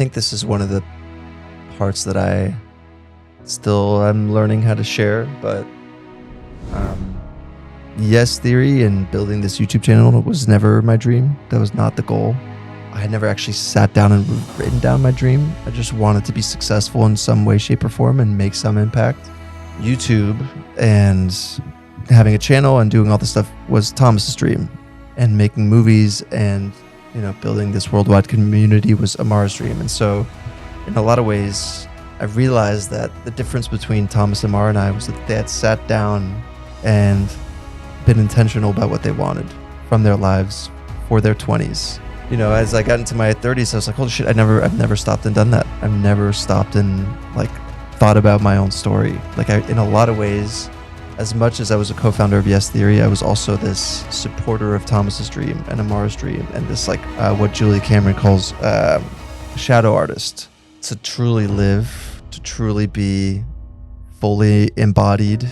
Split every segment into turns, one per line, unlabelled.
think this is one of the parts that I'm learning how to share, but yes theory and building this YouTube channel was never my dream. That was not the goal. I had never actually sat down and written down my dream. I just wanted to be successful in some way, shape, or form and make some impact. YouTube and having a channel and doing all this stuff was Thomas's dream, and making movies and building this worldwide community was Ammar's dream. And so in a lot of ways I realized that the difference between Thomas, Ammar, and I was that they had sat down and been intentional about what they wanted from their lives for their 20s. As I got into my 30s, I was like, holy shit, I've never stopped and done that. I've never stopped and thought about my own story. In a lot of ways, as much as I was a co-founder of Yes Theory, I was also this supporter of Thomas's dream and Ammar's dream, and this what Julia Cameron calls shadow artist. To truly live, to truly be fully embodied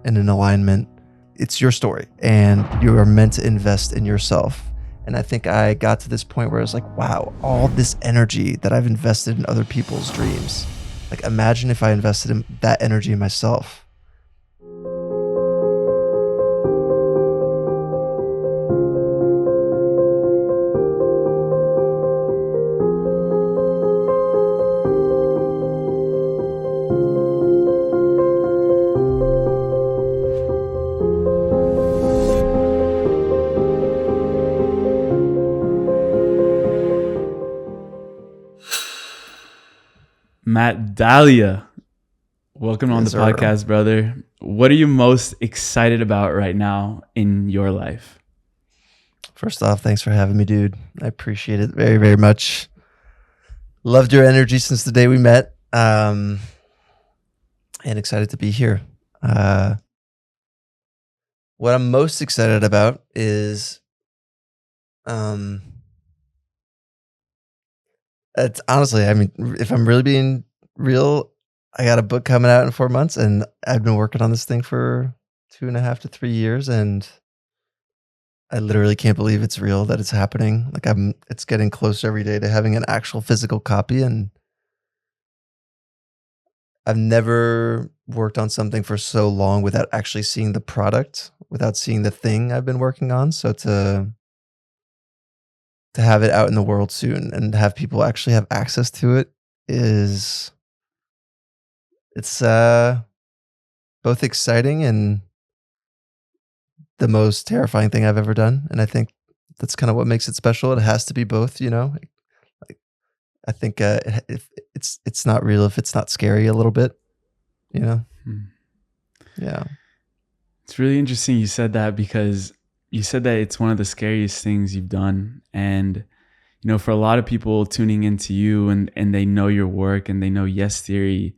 and in alignment. It's your story, and you are meant to invest in yourself. And I think I got to this point where I was like, wow, all this energy that I've invested in other people's dreams. Imagine if I invested in that energy in myself.
Matt Dahlia, welcome on the podcast, brother. What are you most excited about right now in your life?
First off, thanks for having me, dude. I appreciate it very, very much. Loved your energy since the day we met, and excited to be here. What I'm most excited about is it's honestly, if I'm really being real, I got a book coming out in 4 months, and I've been working on this thing for 2.5 to 3 years, and I literally can't believe it's real, that it's happening. It's getting closer every day to having an actual physical copy, and I've never worked on something for so long without actually seeing the product, without seeing the thing I've been working on. So to have it out in the world soon and have people actually have access to it it's both exciting and the most terrifying thing I've ever done. And I think that's kind of what makes it special. It has to be both, I think it's not real if it's not scary a little bit, Yeah.
It's really interesting you said that, because you said that it's one of the scariest things you've done. And, for a lot of people tuning into you and they know your work and they know Yes Theory,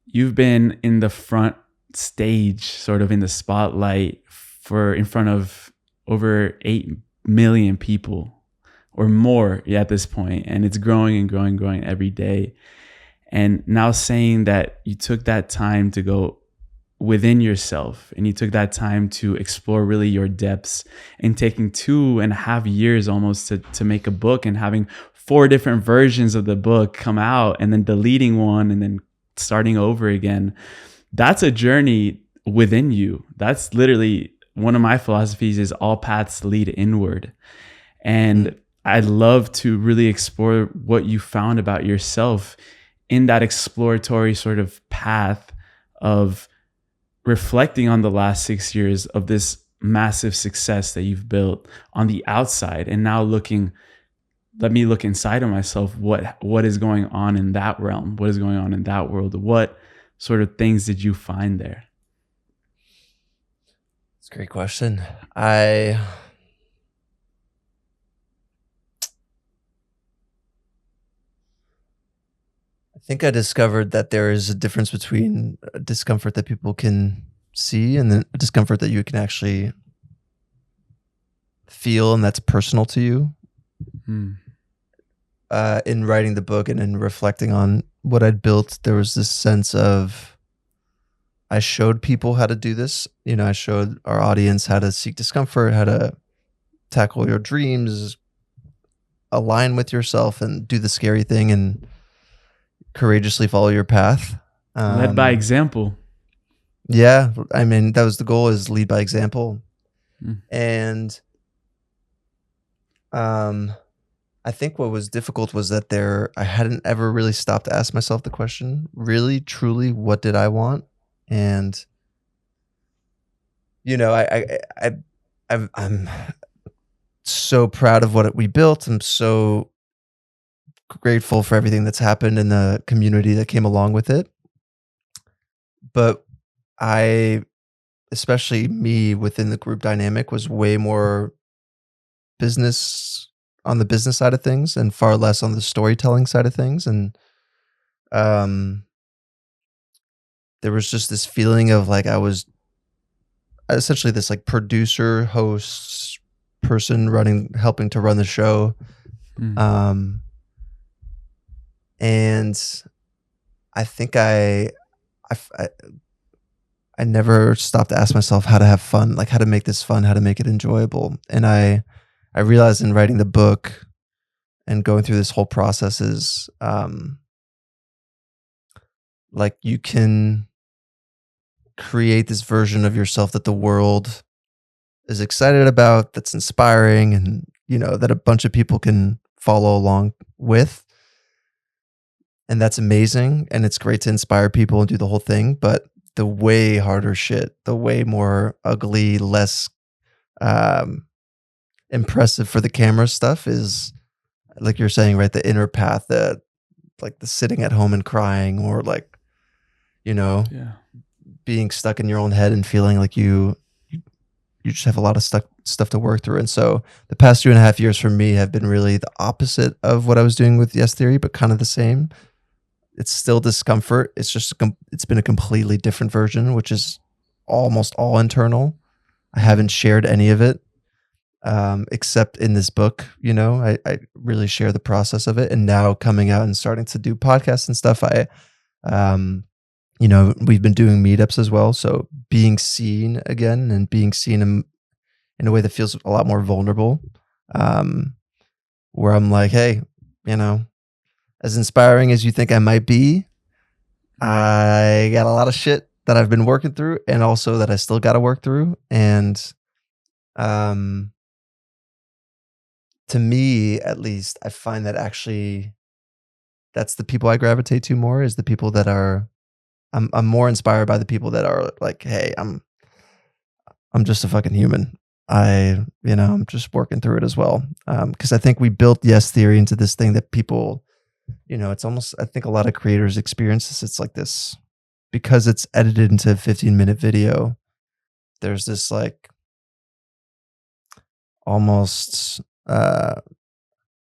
you've been in the front stage, sort of in the spotlight in front of over 8 million people or more at this point. And it's growing and growing, growing every day. And now saying that you took that time to go within yourself and you took that time to explore really your depths, and taking 2.5 years almost to make a book, and having 4 different versions of the book come out, and then deleting one and then starting over again. That's a journey within you. That's literally one of my philosophies, is all paths lead inward. And I'd love to really explore what you found about yourself in that exploratory sort of path of reflecting on the last 6 years of this massive success that you've built on the outside, and now let me look inside of myself. What is going on in that realm? What is going on in that world? What sort of things did you find there?
It's a great question. I think I discovered that there is a difference between a discomfort that people can see and then a discomfort that you can actually feel, and that's personal to you. In writing the book and in reflecting on what I'd built, there was this sense of, I showed people how to do this. I showed our audience how to seek discomfort, how to tackle your dreams, align with yourself and do the scary thing and courageously follow your path.
Led by example.
Yeah, I mean, that was the goal, is lead by example.
Mm.
And I think what was difficult was that I hadn't ever really stopped to ask myself the question, really, truly, what did I want? And, you know, I'm so proud of what we built. I'm so grateful for everything that's happened in the community that came along with it. But especially me within the group dynamic, was way more business on the business side of things and far less on the storytelling side of things. And there was just this feeling of like I was essentially this like producer, host person helping to run the show. And I think I never stopped to ask myself how to have fun, like how to make this fun, how to make it enjoyable. And I realized in writing the book and going through this whole process is like you can create this version of yourself that the world is excited about, that's inspiring, and that a bunch of people can follow along with. And that's amazing, and it's great to inspire people and do the whole thing. But the way harder shit, the way more ugly, less impressive for the camera stuff is, like you're saying, right? The inner path, that like the sitting at home and crying, or like, being stuck in your own head and feeling like you just have a lot of stuff to work through. And so the past 2.5 years for me have been really the opposite of what I was doing with Yes Theory, but kind of the same. It's still discomfort. It's just it's been a completely different version, which is almost all internal. I haven't shared any of it, except in this book. I really share the process of it. And now coming out and starting to do podcasts and stuff, we've been doing meetups as well. So being seen again, and being seen in a way that feels a lot more vulnerable, where I'm like, hey, as inspiring as you think I might be, I got a lot of shit that I've been working through, and also that I still got to work through. And to me, at least, I find that actually that's the people I gravitate to more, is the people that are, I'm more inspired by the people that are like, hey, I'm just a fucking human. I'm just working through it as well. Because I think we built Yes Theory into this thing that people, it's almost, I think a lot of creators experience this. It's like this, because it's edited into a 15-minute video, there's this like almost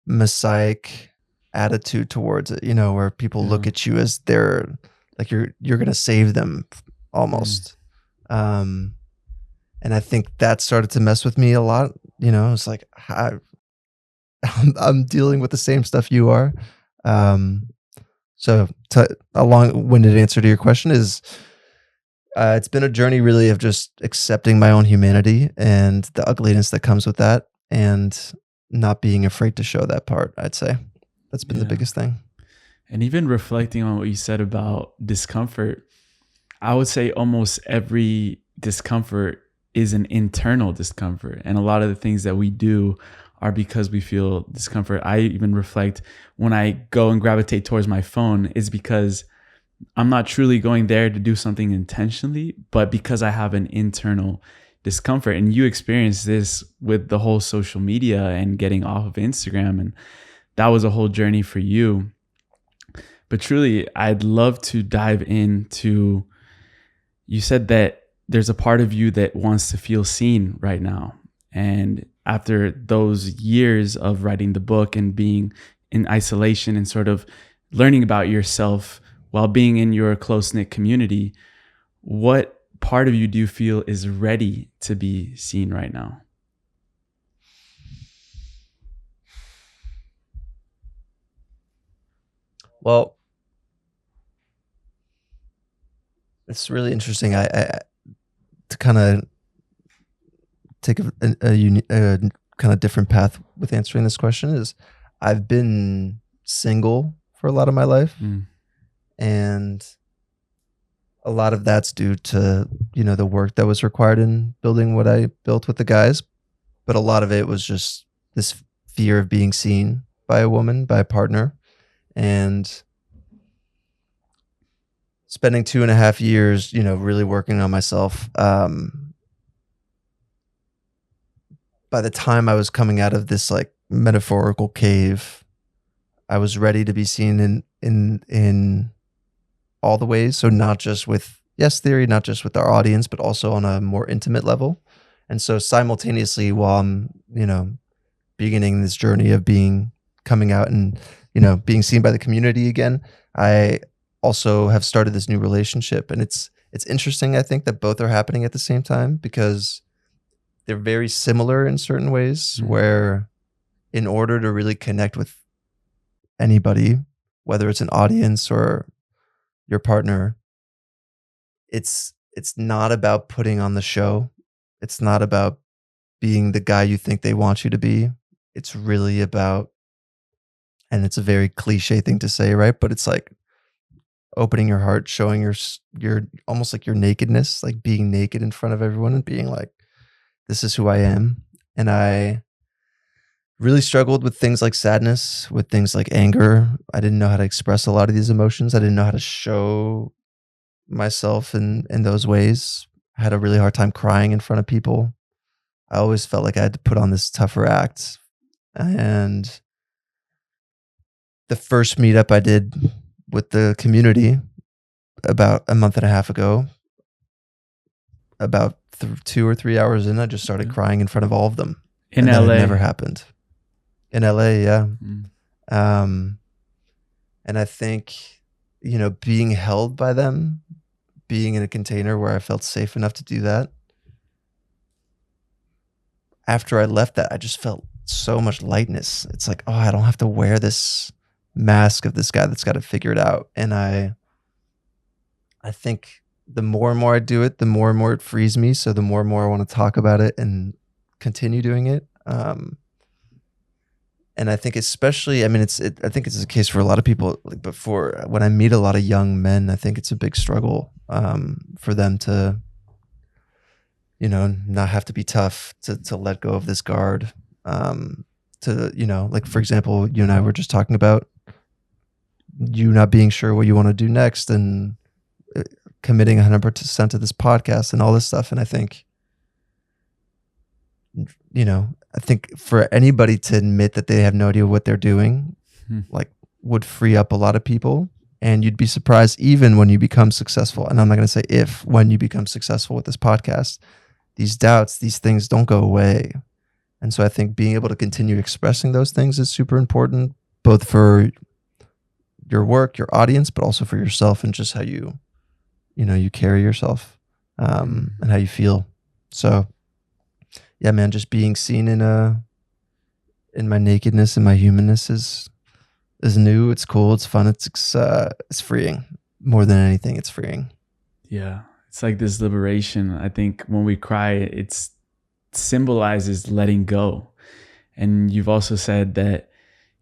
messiah-ic attitude towards it, where people look at you as they're like you're going to save them almost. And I think that started to mess with me a lot. It's like I'm dealing with the same stuff you are. So a long-winded answer to your question is, it's been a journey really of just accepting my own humanity and the ugliness that comes with that, and not being afraid to show that part. I'd say that's been the biggest thing.
And even reflecting on what you said about discomfort, I would say almost every discomfort is an internal discomfort. And a lot of the things that we do are because we feel discomfort. I even reflect when I go and gravitate towards my phone, is because I'm not truly going there to do something intentionally, but because I have an internal discomfort. And you experience this with the whole social media and getting off of Instagram. And that was a whole journey for you. But truly, I'd love to dive into, you said that there's a part of you that wants to feel seen right now. And after those years of writing the book and being in isolation and sort of learning about yourself while being in your close-knit community, what part of you do you feel is ready to be seen right now?
Well, it's really interesting. I to kind of take a kind of different path with answering this question is, I've been single for a lot of my life, and a lot of that's due to, the work that was required in building what I built with the guys. But a lot of it was just this fear of being seen by a woman, by a partner. And spending 2.5 years, really working on myself. By the time I was coming out of this like metaphorical cave, I was ready to be seen in all the ways. So not just with Yes Theory, not just with our audience, but also on a more intimate level. And so simultaneously, while I'm, beginning this journey of coming out and, being seen by the community again, I also have started this new relationship. And it's interesting, I think, that both are happening at the same time, because they're very similar in certain ways, where in order to really connect with anybody, whether it's an audience or your partner, it's not about putting on the show. It's not about being the guy you think they want you to be. It's really about, and it's a very cliche thing to say, right? But it's like opening your heart, showing your almost like your nakedness, like being naked in front of everyone and being like, this is who I am. And I really struggled with things like sadness, with things like anger. I didn't know how to express a lot of these emotions. I didn't know how to show myself in those ways. I had a really hard time crying in front of people. I always felt like I had to put on this tougher act. And the first meetup I did with the community about a month and a half ago, about 2 or 3 hours in, I just started crying in front of all of them.
In
and
LA.
It never happened. In LA, yeah. And I think, being held by them, being in a container where I felt safe enough to do that. After I left that, I just felt so much lightness. It's like, oh, I don't have to wear this mask of this guy that's got to figure it out. And I think the more and more I do it, the more and more it frees me. So the more and more I want to talk about it and continue doing it. And I think especially, I think it's a case for a lot of people. Like before, when I meet a lot of young men, I think it's a big struggle for them to, not have to be tough, to let go of this guard. Like for example, you and I were just talking about you not being sure what you want to do next, and committing 100% to this podcast and all this stuff. And I think, for anybody to admit that they have no idea what they're doing, like would free up a lot of people. And you'd be surprised, even when you become successful. And I'm not going to say when you become successful with this podcast, these doubts, these things don't go away. And so I think being able to continue expressing those things is super important, both for your work, your audience, but also for yourself and just how you carry yourself, and how you feel. So yeah, man, just being seen in my nakedness and my humanness is new. It's cool. It's fun. It's freeing. More than anything, it's freeing.
Yeah. It's like this liberation. I think when we cry, it symbolizes letting go. And you've also said that,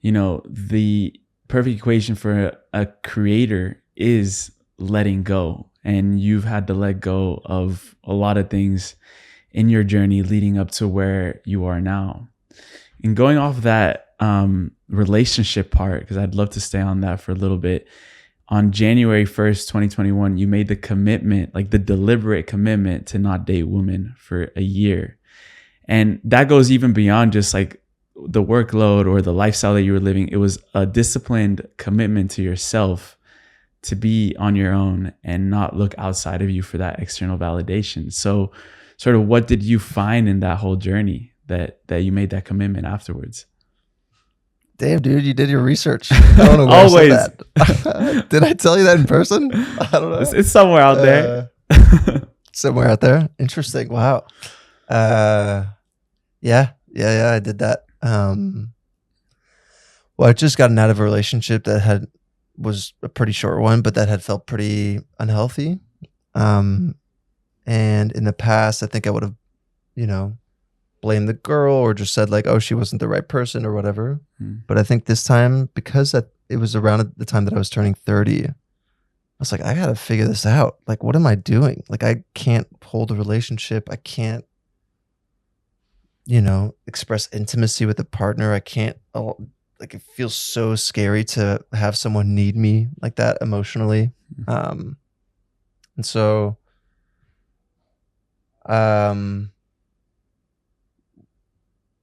the perfect equation for a creator is letting go. And you've had to let go of a lot of things in your journey leading up to where you are now. And going off that relationship part, because I'd love to stay on that for a little bit. On January 1st, 2021, you made the commitment, like the deliberate commitment, to not date women for a year. And that goes even beyond just like the workload or the lifestyle that you were living. It was a disciplined commitment to yourself to be on your own and not look outside of you for that external validation. So sort of what did you find in that whole journey that you made that commitment afterwards?
Damn, dude, you did your research. I don't know where
Always.
I said that. Did I tell you that in person? I don't know.
It's somewhere out there.
Somewhere out there. Interesting. Wow. Yeah, I did that. Well, I just gotten out of a relationship that was a pretty short one, but that had felt pretty unhealthy. And in the past, I think I would have, blamed the girl or just said like, oh, she wasn't the right person or whatever. But I think this time, because it was around the time that I was turning 30, I was like, I gotta figure this out. Like, what am I doing? Like, I can't hold a relationship. I can't, express intimacy with a partner. I can't, like, it feels so scary to have someone need me like that emotionally. And so,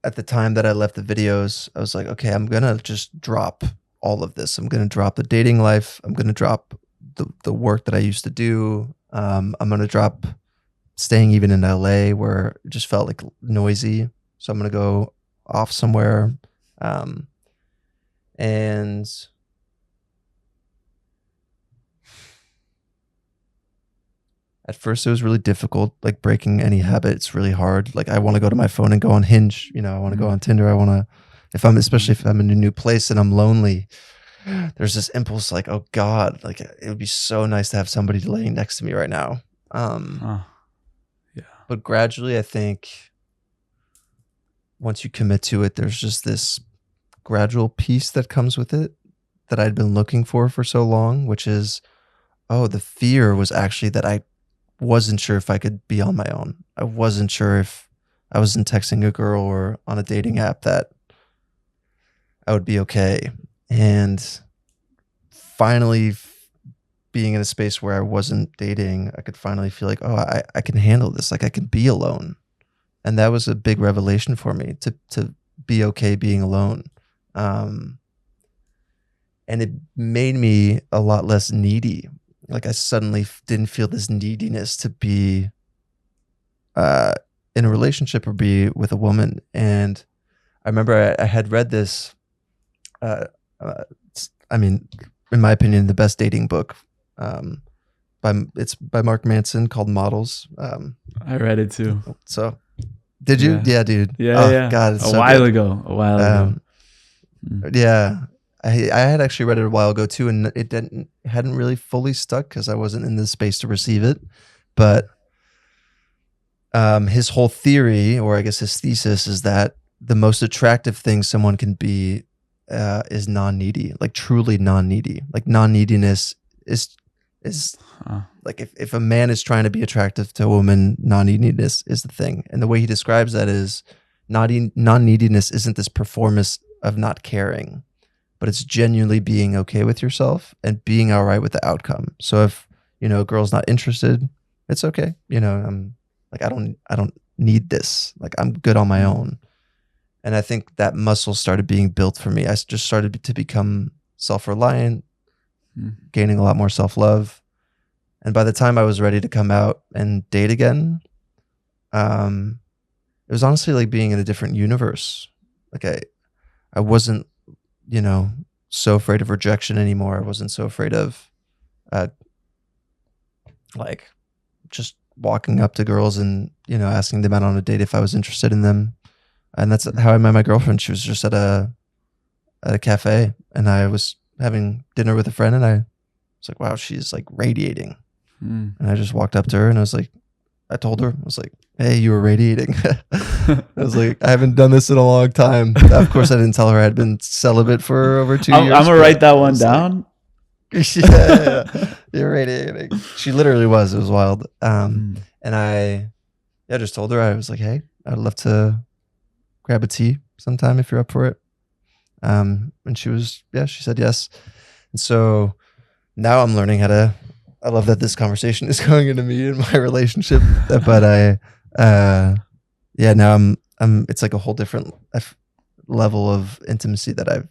at the time that I left the videos, I was like, okay, I'm going to just drop all of this. I'm going to drop the dating life. I'm going to drop the work that I used to do. I'm going to drop staying even in LA where it just felt like noisy. So I'm going to go off somewhere. And at first it was really difficult, like breaking any habit. It's really hard. Like I want to go to my phone and go on Hinge, I want to go on Tinder. I want to, especially if I'm in a new place and I'm lonely, there's this impulse like, oh God, like it would be so nice to have somebody laying next to me right now.
Yeah.
But gradually, I think once you commit to it, there's just this gradual peace that comes with it that I'd been looking for so long, which is, oh, the fear was actually that I wasn't sure if I could be on my own. I wasn't sure if I wasn't texting a girl or on a dating app that I would be okay. And finally being in a space where I wasn't dating, I could finally feel like, oh, I can handle this. Like I can be alone. And that was a big revelation for me to be okay being alone. And it made me a lot less needy. Like I suddenly didn't feel this neediness to be in a relationship or be with a woman. And I remember I had read this, in my opinion, the best dating book. It's by Mark Manson called Models.
I read it too.
So did you? Yeah, dude.
Yeah, yeah.
God, it's
a
so
while
good.
ago.
Yeah. I had actually read it a while ago too, and it hadn't really fully stuck because I wasn't in the space to receive it. But his whole theory, or I guess his thesis, is that the most attractive thing someone can be is non-needy, like truly non-needy. Like non-neediness is like if a man is trying to be attractive to a woman, non-neediness is the thing. And the way he describes that is non-neediness isn't this performance of not caring, but it's genuinely being okay with yourself and being all right with the outcome. So if, a girl's not interested, it's okay. I'm like, I don't need this. Like I'm good on my own. And I think that muscle started being built for me. I just started to become self-reliant, gaining a lot more self-love. And by the time I was ready to come out and date again, it was honestly like being in a different universe. Like I wasn't, so afraid of rejection anymore. I wasn't so afraid of like just walking up to girls and, asking them out on a date if I was interested in them. And that's how I met my girlfriend. She was just at a cafe and I was having dinner with a friend and I was like, wow, she's like radiating. And I just walked up to her and I told her, I was like, hey, you were radiating. I was like, I haven't done this in a long time. Of course, I didn't tell her I'd been celibate for over 2 years.
I'm going to write that one down.
Yeah, you're radiating. She literally was. It was wild. And I just told her, I was like, hey, I'd love to grab a tea sometime if you're up for it. And she said yes. And so now I'm learning I love that this conversation is going into me and my relationship, but now I'm it's like a whole different level of intimacy that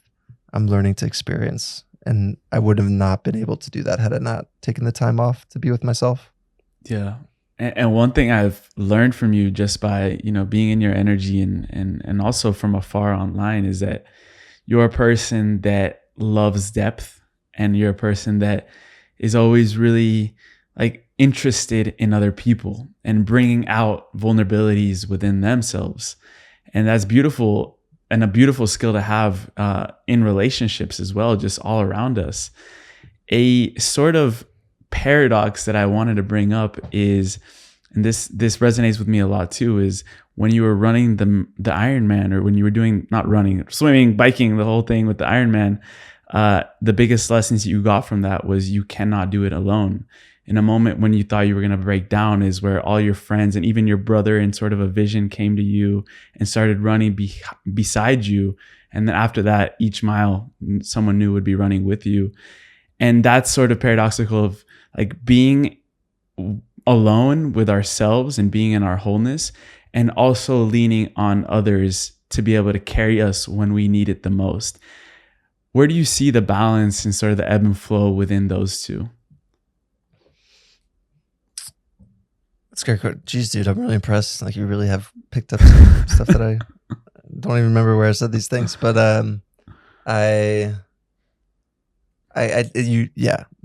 I'm learning to experience. And I would have not been able to do that had I not taken the time off to be with myself.
Yeah. And one thing I've learned from you just by, being in your energy and also from afar online is that you're a person that loves depth and you're a person that is always really like interested in other people and bringing out vulnerabilities within themselves. And that's beautiful and a beautiful skill to have in relationships as well, just all around us. A sort of paradox that I wanted to bring up is and this resonates with me a lot too, is when you were running the Ironman, or when you were doing, not running, swimming, biking, the whole thing with the Ironman, the biggest lessons you got from that was you cannot do it alone. In a moment when you thought you were going to break down is where all your friends and even your brother in sort of a vision came to you and started running beside you. And then after that, each mile someone new would be running with you. And that's sort of paradoxical of like being alone with ourselves and being in our wholeness, and also leaning on others to be able to carry us when we need it the most. Where do you see the balance and sort of the ebb and flow within those two?
That's great. Jeez, dude, I'm really impressed. Like, you really have picked up some stuff that I don't even remember where I said these things. But you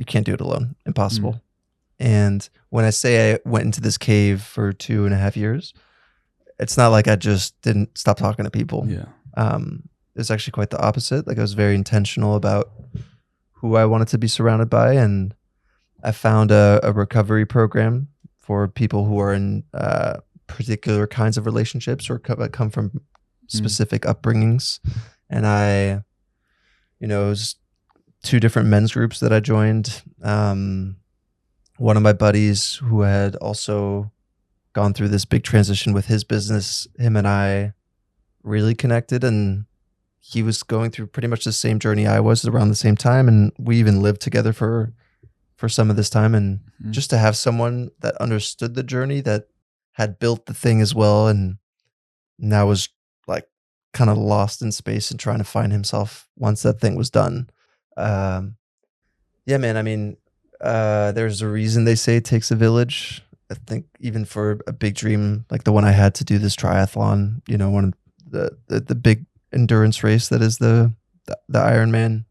can't do it alone. Impossible.
Mm.
And when I say I went into this cave for 2.5 years, it's not like I just didn't stop talking to people.
Yeah.
It's actually quite the opposite. Like, I was very intentional about who I wanted to be surrounded by, and I found a recovery program for people who are in particular kinds of relationships or come from specific upbringings. And it was 2 different men's groups that I joined. One of my buddies who had also gone through this big transition with his business, him and I really connected, and he was going through pretty much the same journey I was around the same time. And we even lived together for some of this time. And just to have someone that understood the journey, that had built the thing as well, and now was like kind of lost in space and trying to find himself once that thing was done. Yeah, man. I mean, there's a reason they say it takes a village. I think even for a big dream like the one I had to do this triathlon, one of the big endurance race that is the Ironman.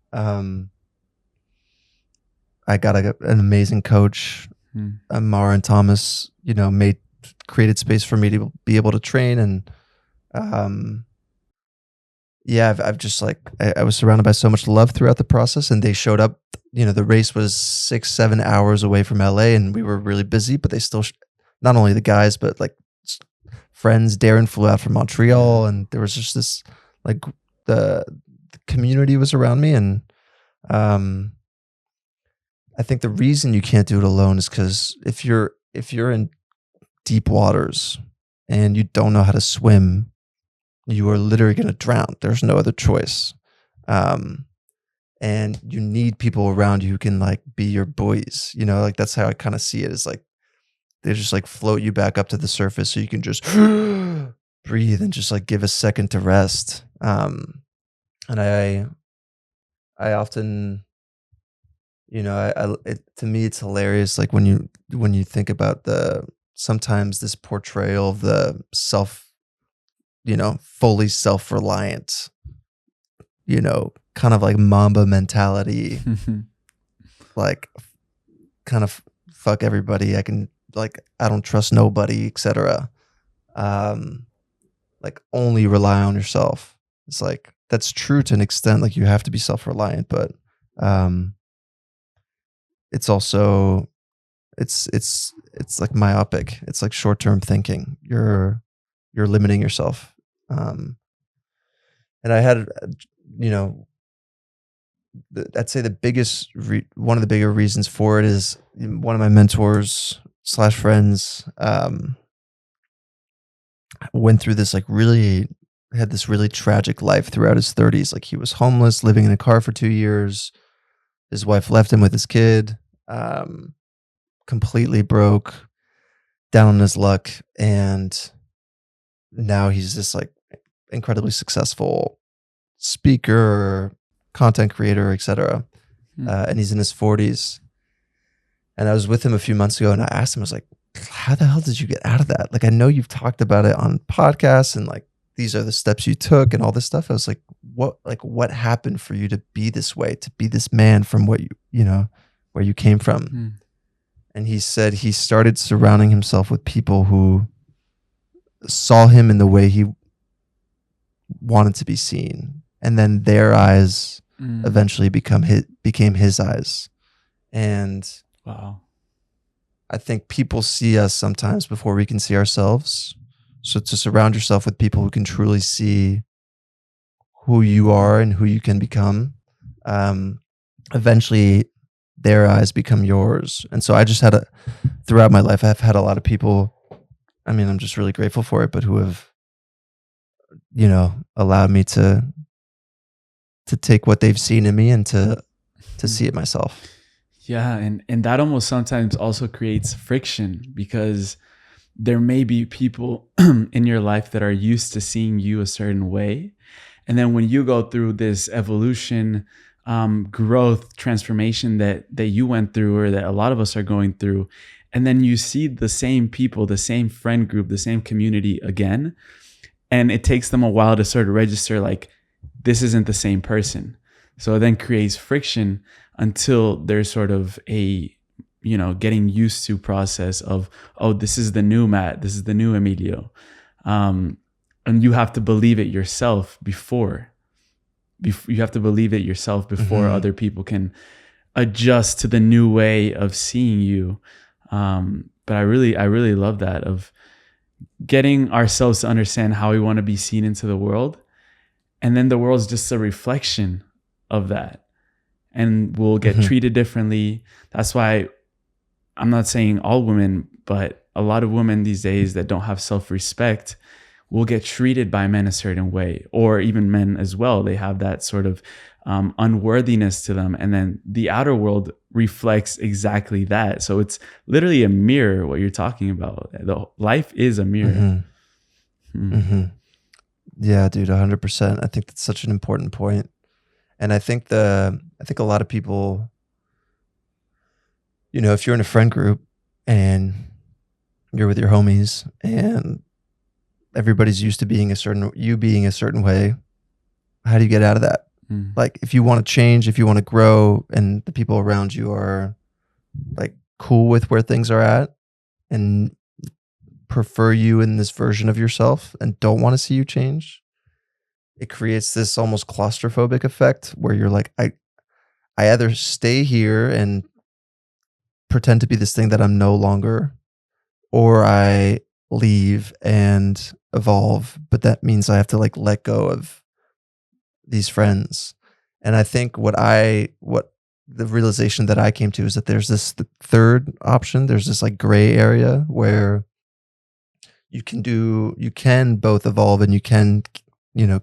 I got an amazing coach, Ammar and Thomas, created space for me to be able to train. And I've just I was surrounded by so much love throughout the process, and they showed up. The race was 6-7 hours away from LA, and we were really busy, but they still, not only the guys, but like friends. Darin flew out from Montreal, and there was just this, like, the community was around me. And I think the reason you can't do it alone is because if you're in deep waters and you don't know how to swim, you are literally going to drown. There's no other choice. And you need people around you who can like be your buoys. Like, that's how I kind of see it, is like they just like float you back up to the surface so you can just breathe and just like give a second to rest. And I often, to me, it's hilarious. Like, when you think about sometimes this portrayal of the fully self-reliant, kind of like Mamba mentality, like kind of fuck everybody. I don't trust nobody, etc. Like, only rely on yourself. It's like, that's true to an extent. Like, you have to be self-reliant, but it's also it's like myopic. It's like short-term thinking. You're limiting yourself. And I had, I'd say one of the bigger reasons for it is one of my mentors / friends went through this had this really tragic life throughout his 30s. Like, he was homeless, living in a car for 2 years. His wife left him with his kid, completely broke, down on his luck. And now he's this like incredibly successful speaker, content creator, etc. And he's in his 40s. And I was with him a few months ago, and I asked him, I was like, how the hell did you get out of that? Like, I know you've talked about it on podcasts, and like, these are the steps you took and all this stuff. I was like, what happened for you to be this way, to be this man from what where you came from? And he said he started surrounding himself with people who saw him in the way he wanted to be seen. And then their eyes eventually became his eyes. And
wow.
I think people see us sometimes before we can see ourselves. So to surround yourself with people who can truly see who you are and who you can become, eventually their eyes become yours. And so I just had throughout my life, I've had a lot of people, I mean, I'm just really grateful for it, but who have, allowed me to take what they've seen in me and to see it myself.
Yeah, and that almost sometimes also creates friction, because there may be people in your life that are used to seeing you a certain way. And then when you go through this evolution, growth, transformation that you went through, or that a lot of us are going through, and then you see the same people, the same friend group, the same community again, and it takes them a while to sort of register, like, this isn't the same person. So it then creates friction until there's sort of a, getting used to process of, oh, this is the new Matt, this is the new Emilio. And you have to believe it yourself before other people can adjust to the new way of seeing you. But I really love that, of getting ourselves to understand how we want to be seen into the world. And then the world's just a reflection of that. And we'll get treated differently. That's why I'm not saying all women, but a lot of women these days that don't have self-respect will get treated by men a certain way, or even men as well. They have that sort of unworthiness to them. And then the outer world reflects exactly that. So it's literally a mirror, what you're talking about. Life is a mirror.
Yeah, dude, 100%. I think that's such an important point. And I think a lot of people, if you're in a friend group and you're with your homies and everybody's used to being a certain way, how do you get out of that? Like, if you want to change, if you want to grow, and the people around you are like cool with where things are at and prefer you in this version of yourself and don't want to see you change, it creates this almost claustrophobic effect where you're like, I either stay here and pretend to be this thing that I'm no longer, or I leave and evolve, but that means I have to like let go of these friends. And I think what the realization that I came to is that there's this third option. There's this like gray area where you can both evolve and you can,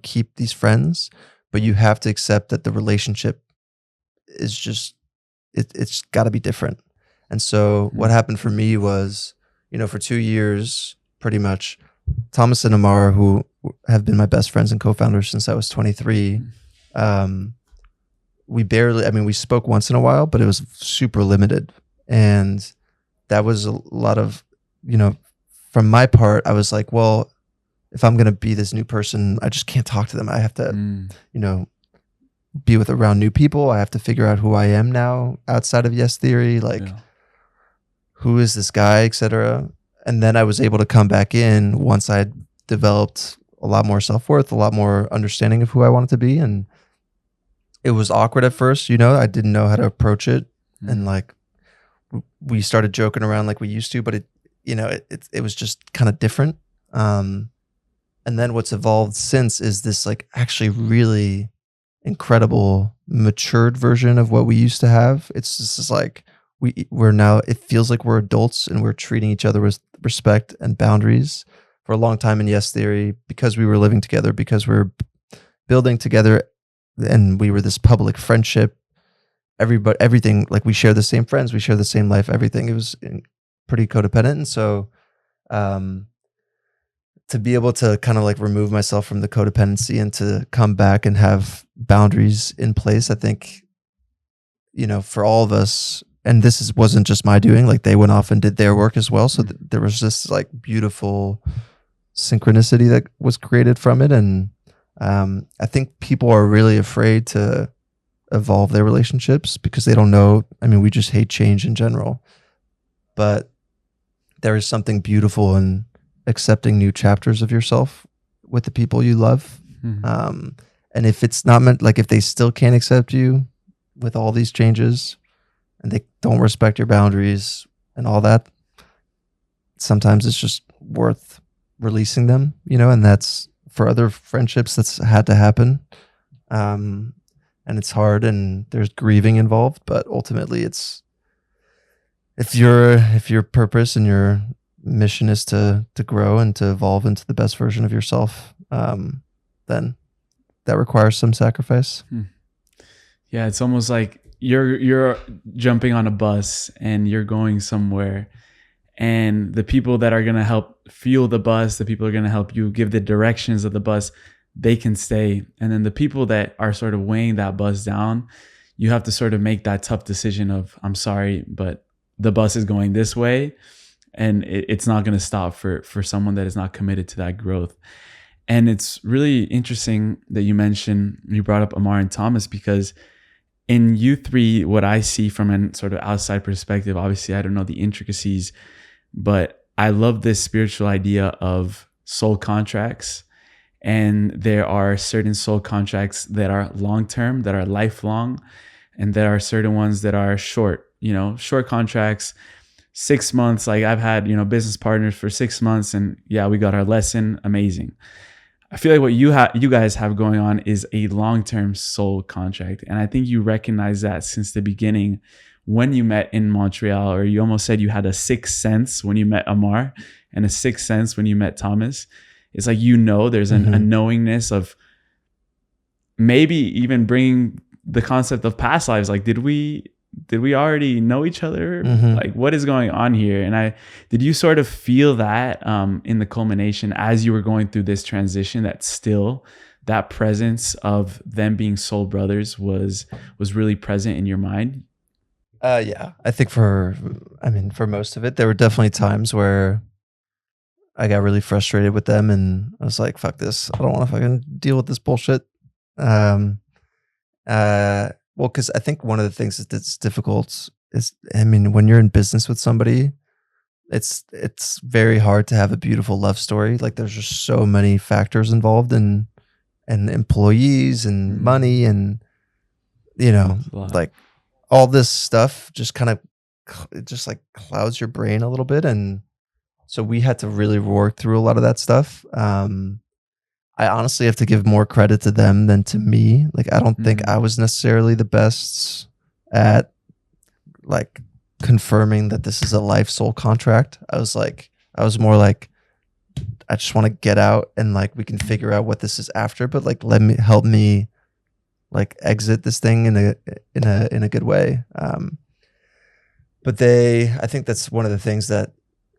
keep these friends, but you have to accept that the relationship is just, it's got to be different. And so what happened for me was, for 2 years, pretty much, Thomas and Ammar, who have been my best friends and co-founders since I was 23, we spoke once in a while, but it was super limited. And that was a lot of, from my part, I was like, well, if I'm going to be this new person, I just can't talk to them. I have to, be around new people. I have to figure out who I am now outside of Yes Theory. Like, who is this guy, etc. And then I was able to come back in once I'd developed a lot more self-worth, a lot more understanding of who I wanted to be. And it was awkward at first, I didn't know how to approach it. And like, we started joking around like we used to, but it was just kind of different. And then what's evolved since is this like actually really incredible matured version of what we used to have. It's just like, we're now, it feels like we're adults and we're treating each other with respect and boundaries. For a long time in Yes Theory, because we were living together, because we were building together, and we were this public friendship, everything, like we share the same friends, we share the same life, everything. It was pretty codependent. And so to be able to kind of like remove myself from the codependency and to come back and have boundaries in place, I think, for all of us, and this wasn't just my doing, like they went off and did their work as well. So there was this like beautiful synchronicity that was created from it. And I think people are really afraid to evolve their relationships because they don't know. I mean, we just hate change in general, but there is something beautiful in accepting new chapters of yourself with the people you love. And if it's not meant, like if they still can't accept you with all these changes and they don't respect your boundaries and all that, sometimes it's just worth releasing them, and that's for other friendships that's had to happen. And it's hard and there's grieving involved, but ultimately it's, if your purpose and your mission is to grow and to evolve into the best version of yourself, then that requires some sacrifice.
Yeah, it's almost like you're jumping on a bus and you're going somewhere, and the people that are going to help fuel the bus, the people are going to help you give the directions of the bus, they can stay. And then the people that are sort of weighing that bus down, you have to sort of make that tough decision of, I'm sorry, but the bus is going this way, and it's not going to stop for someone that is not committed to that growth. And it's really interesting that you brought up Ammar and Thomas, because in you three, what I see from a sort of outside perspective, obviously I don't know the intricacies, but I love this spiritual idea of soul contracts. And there are certain soul contracts that are long-term, that are lifelong, and there are certain ones that are short, short contracts, 6 months. Like I've had, business partners for 6 months, and yeah, we got our lesson. Amazing. I feel like what you guys have going on is a long-term soul contract. And I think you recognize that since the beginning when you met in Montreal, or you almost said you had a sixth sense when you met Ammar and a sixth sense when you met Thomas. It's like, there's a knowingness of maybe even bringing the concept of past lives. Like, did we already know each other? Like, what is going on here? And did you sort of feel that in the culmination as you were going through this transition, that still that presence of them being soul brothers was really present in your mind?
Yeah, I think for most of it, there were definitely times where I got really frustrated with them, and I was like, fuck this. I don't want to fucking deal with this bullshit. Well, because I think one of the things that's difficult is, when you're in business with somebody, it's very hard to have a beautiful love story. Like, there's just so many factors involved, and employees and money, and like all this stuff just kind of just like clouds your brain a little bit. And so we had to really work through a lot of that stuff. I honestly have to give more credit to them than to me. Like, I don't think I was necessarily the best at like confirming that this is a life soul contract. I was more like, I just want to get out and like we can figure out what this is after, but like help me like exit this thing in a good way. But I think that's one of the things that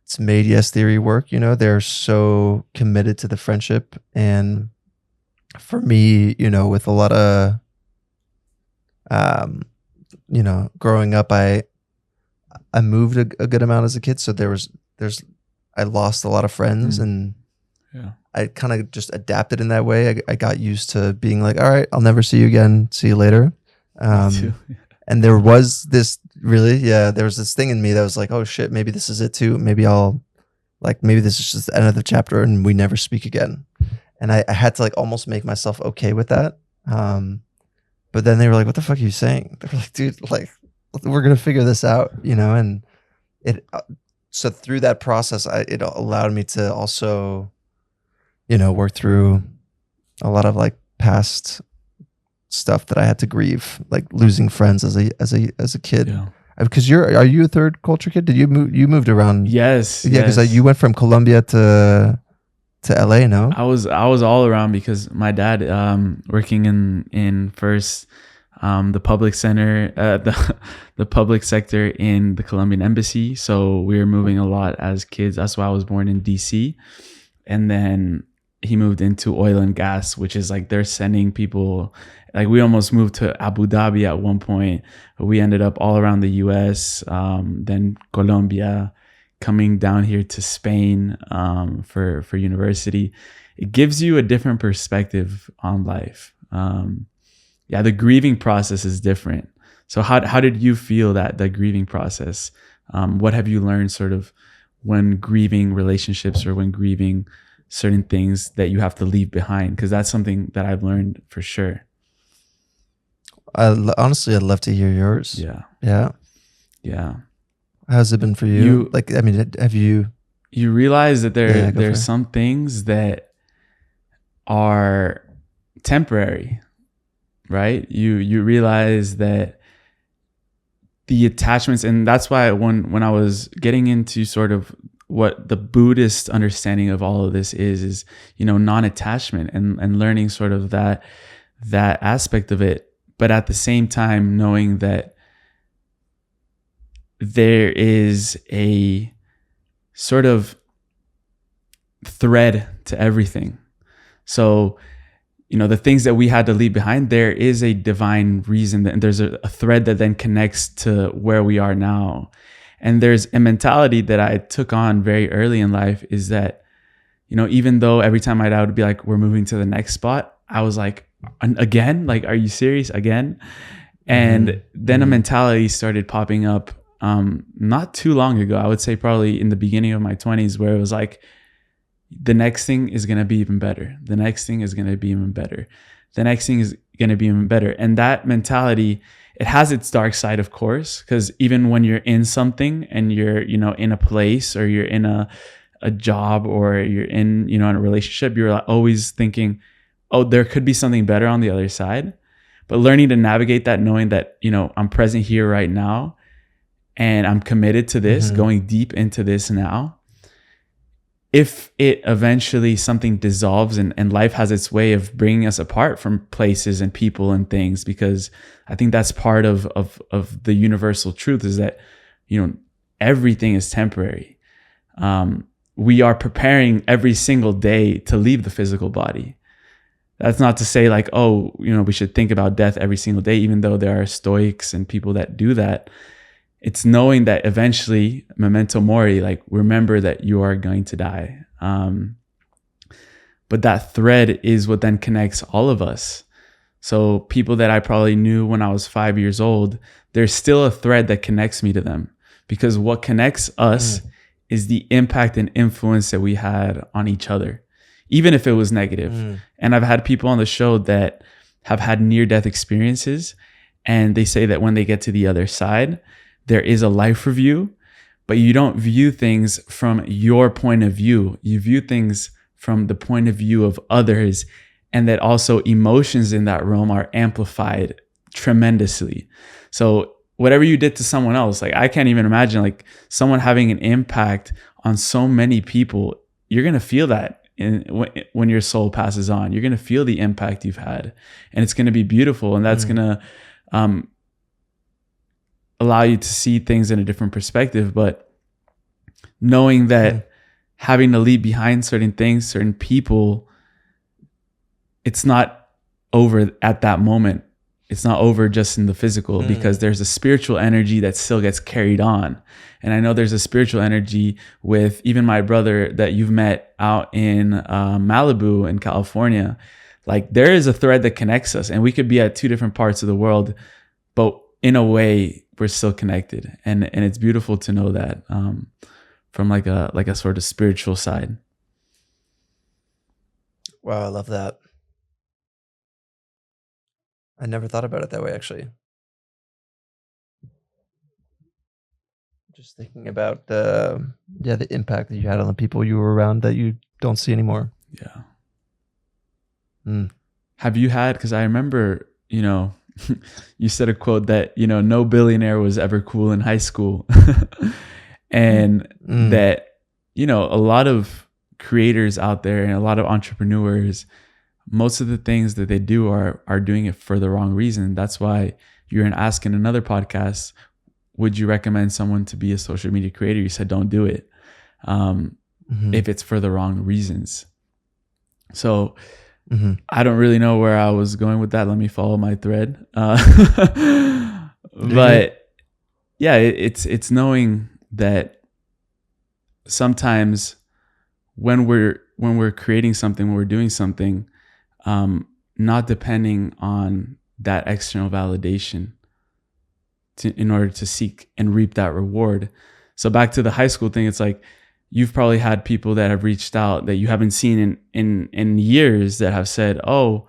it's made Yes Theory work. They're so committed to the friendship. And for me, with a lot of, growing up, I moved a good amount as a kid. So I lost a lot of friends, and I kind of just adapted in that way. I got used to being like, all right, I'll never see you again. See you later. And there was this there was this thing in me that was like, oh shit, maybe this is it too. Maybe this is just the end of the chapter and we never speak again. And I had to like almost make myself okay with that. But then they were like, what the fuck are you saying? They were like, dude, like, we're going to figure this out, and so through that process, it allowed me to also, work through a lot of like past stuff that I had to grieve, like losing friends as a kid. Yeah. Because are you a third culture kid? Did you moved around?
Yes.
Yeah, because you went from Colombia to LA. No,
I was all around because my dad working in first the public center, the public sector in the Colombian embassy. So we were moving a lot as kids. That's why I was born in DC, and then he moved into oil and gas, which is like they're sending people. Like we almost moved to Abu Dhabi at one point, but we ended up all around the US, then Colombia, coming down here to Spain for university. It gives you a different perspective on life. The grieving process is different. So how did you feel the grieving process? What have you learned sort of when grieving relationships or when grieving certain things that you have to leave behind? Because that's something that I've learned for sure.
Honestly, I'd love to hear yours.
Yeah.
How's it been for you? Have you
you realize that
Yeah, go for
there's
it.
some things that are temporary, right? You realize that the attachments, and that's why when I was getting into sort of what the Buddhist understanding of all of this is non-attachment, and learning sort of that aspect of it, but at the same time knowing that there is a sort of thread to everything. So the things that we had to leave behind, there is a divine reason, and there's a thread that then connects to where we are now. And there's a mentality that I took on very early in life, is that, even though every time I would be like, we're moving to the next spot, I was like, again, like, are you serious again? And then a mentality started popping up not too long ago. I would say probably in the beginning of my 20s, where it was like, the next thing is going to be even better. The next thing is going to be even better. The next thing is going to be even better. And that mentality, it has its dark side, of course, because even when you're in something and you're, in a place, or you're in a job, or you're in, in a relationship, you're always thinking, oh, there could be something better on the other side. But learning to navigate that, knowing that, I'm present here right now, and I'm committed to this, going deep into this now. If it eventually something dissolves, and life has its way of bringing us apart from places and people and things, because I think that's part of the universal truth, is that, everything is temporary. We are preparing every single day to leave the physical body. That's not to say like, oh, we should think about death every single day, even though there are stoics and people that do that. It's knowing that eventually, memento mori, like, remember that you are going to die. But that thread is what then connects all of us. So people that I probably knew when I was 5 years old, there's still a thread that connects me to them, because what connects us is the impact and influence that we had on each other, even if it was negative. And I've had people on the show that have had near-death experiences, and they say that when they get to the other side, there is a life review, but you don't view things from your point of view. You view things from the point of view of others, and that also emotions in that realm are amplified tremendously. So whatever you did to someone else, like, I can't even imagine like someone having an impact on so many people. You're going to feel that when your soul passes on. You're going to feel the impact you've had, and it's going to be beautiful. And that's going to allow you to see things in a different perspective. But knowing that having to leave behind certain things, certain people, it's not over at that moment. It's not over just in the physical, because there's a spiritual energy that still gets carried on. And I know there's a spiritual energy with even my brother that you've met out in Malibu in California. Like, there is a thread that connects us, and we could be at two different parts of the world, but in a way we're still connected. And it's beautiful to know that from like a sort of spiritual side.
Wow, I love that. I never thought about it that way, actually. Just thinking about the impact that you had on the people you were around that you don't see anymore.
Yeah.
Mm.
Have you had, because I remember, you said a quote that, no billionaire was ever cool in high school. And that, a lot of creators out there and a lot of entrepreneurs, most of the things that they do are doing it for the wrong reason. That's why you're asking another podcast, would you recommend someone to be a social media creator? You said, don't do it if it's for the wrong reasons. So I don't really know where I was going with that. Let me follow my thread. But yeah, it's knowing that sometimes when we're creating something, when we're doing something, not depending on that external validation in order to seek and reap that reward. So back to the high school thing, it's like, you've probably had people that have reached out that you haven't seen in years that have said, oh,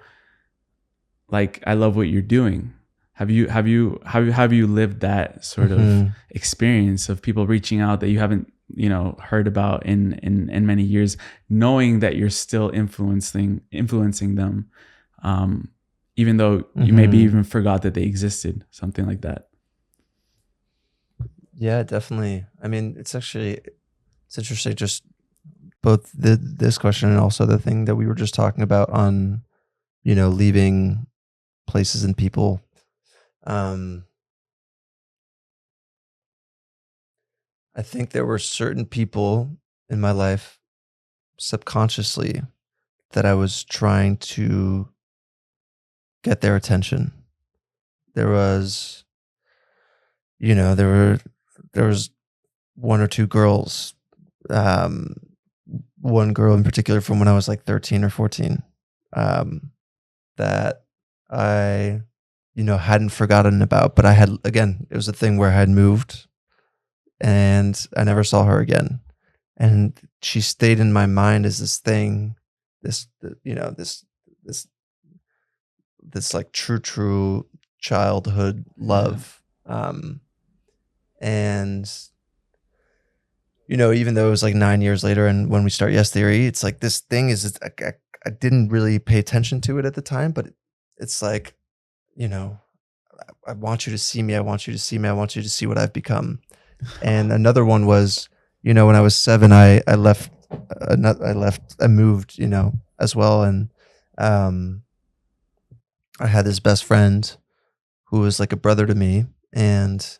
like, I love what you're doing. Have you lived that sort of experience of people reaching out that you haven't heard about in many years, knowing that you're still influencing them, even though you maybe even forgot that they existed, something like that.
Yeah, definitely. I mean, it's interesting, just both this question and also the thing that we were just talking about on, leaving places and people. I think there were certain people in my life subconsciously that I was trying to get their attention. There was, there was one or two girls, one girl in particular from when I was like 13 or 14, that I, hadn't forgotten about, but it was a thing where I had moved and I never saw her again. And she stayed in my mind as this thing, this like true childhood love. And, even though it was like 9 years later and when we start Yes Theory, it's like this thing is, I didn't really pay attention to it at the time, but it's like, I want you to see me. I want you to see me. I want you to see what I've become. And another one was, when I was 7, I moved, as well. And, I had this best friend who was like a brother to me, and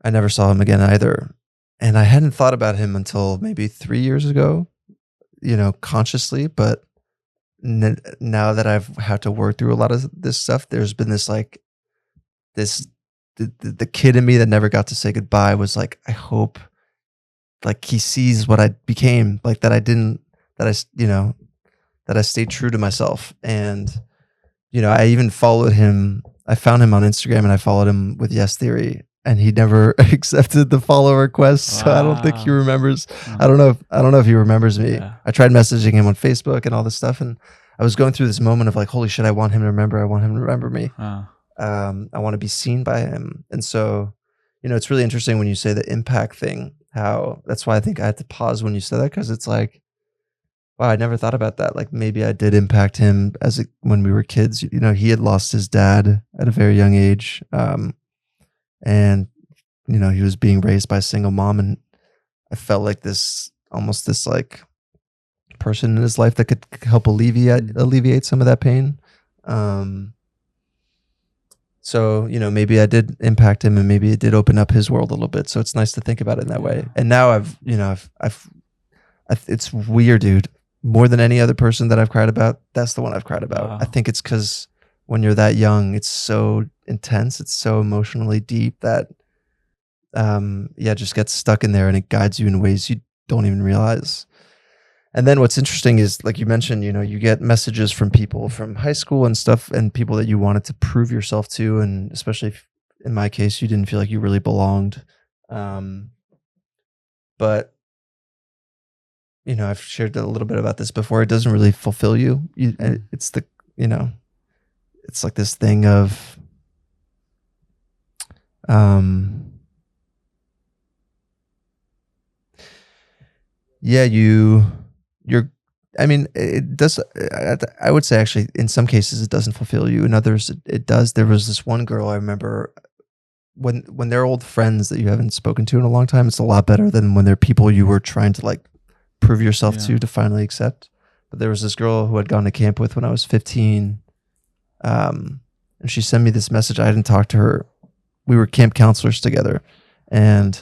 I never saw him again either. And I hadn't thought about him until maybe 3 years ago, consciously. But now that I've had to work through a lot of this stuff, there's been this like the kid in me that never got to say goodbye was like, I hope like he sees what I became, like that I stayed true to myself. And, I even followed him. I found him on Instagram and I followed him with Yes Theory, and he never accepted the follow request. So I don't think he remembers. I don't know if he remembers me. Yeah. I tried messaging him on Facebook and all this stuff. And I was going through this moment of like, holy shit, I want him to remember me. I want to be seen by him. And so, it's really interesting when you say the impact thing, that's why I think I had to pause when you said that. 'Cause it's like, wow, I never thought about that. Like maybe I did impact him when we were kids. He had lost his dad at a very young age. And, he was being raised by a single mom. And I felt like almost this like person in his life that could help alleviate some of that pain. So, maybe I did impact him, and maybe it did open up his world a little bit. So it's nice to think about it in that way. And now it's weird, dude. More than any other person that I've cried about, that's the one I've cried about. Wow. I think it's because when you're that young, it's so intense. It's so emotionally deep that, just gets stuck in there, and it guides you in ways you don't even realize. And then what's interesting is, like you mentioned, you get messages from people from high school and stuff, and people that you wanted to prove yourself to. And especially if, in my case, you didn't feel like you really belonged. But, I've shared a little bit about this before. It doesn't really fulfill you. It's it's like this thing of, it does. I would say actually, in some cases, it doesn't fulfill you. In others, it does. There was this one girl I remember when they're old friends that you haven't spoken to in a long time. It's a lot better than when they're people you were trying to like prove yourself to finally accept. But there was this girl who I'd gone to camp with when I was 15. And she sent me this message. I hadn't talked to her. We were camp counselors together. And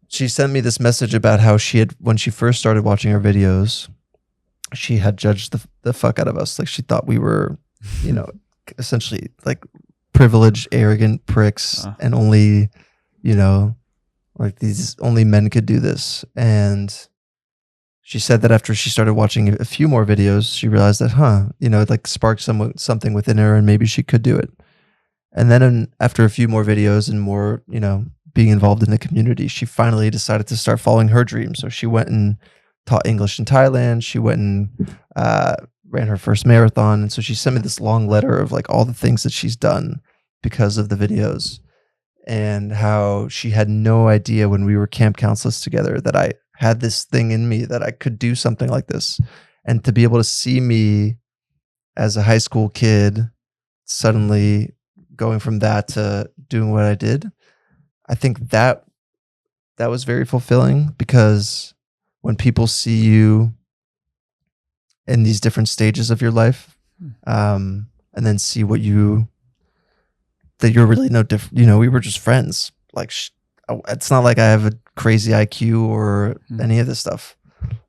she sent me this message about how when she first started watching our videos, she had judged the fuck out of us. Like she thought we were, essentially like privileged, arrogant pricks, and only, like these only men could do this. And she said that after she started watching a few more videos, she realized that, it like sparked something within her, and maybe she could do it. And then after a few more videos and more, being involved in the community, she finally decided to start following her dreams. So she went and taught English in Thailand. She went and ran her first marathon. And so she sent me this long letter of like all the things that she's done because of the videos. and how she had no idea when we were camp counselors together that I had this thing in me that I could do something like this. And to be able to see me as a high school kid suddenly going from that to doing what I did, I think that was very fulfilling, because when people see you in these different stages of your life, and then see what that you're really no different. We were just friends. Like, it's not like I have a crazy IQ or any of this stuff.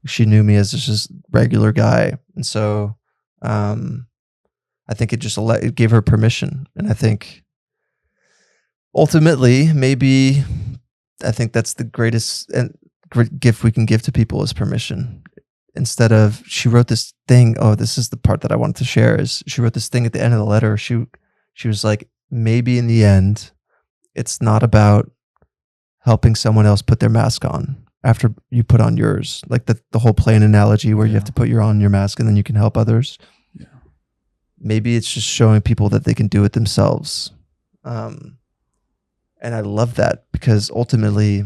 She knew me as just regular guy. And so, I think it gave her permission. And I think ultimately, maybe I think that's the greatest gift we can give to people is permission. Instead of, she wrote this thing. Oh, this is the part that I wanted to share, is she wrote this thing at the end of the letter. She was like, maybe in the end, it's not about helping someone else put their mask on after you put on yours. Like the whole plane analogy where you have to put your mask and then you can help others. Yeah. Maybe it's just showing people that they can do it themselves. And I love that, because ultimately,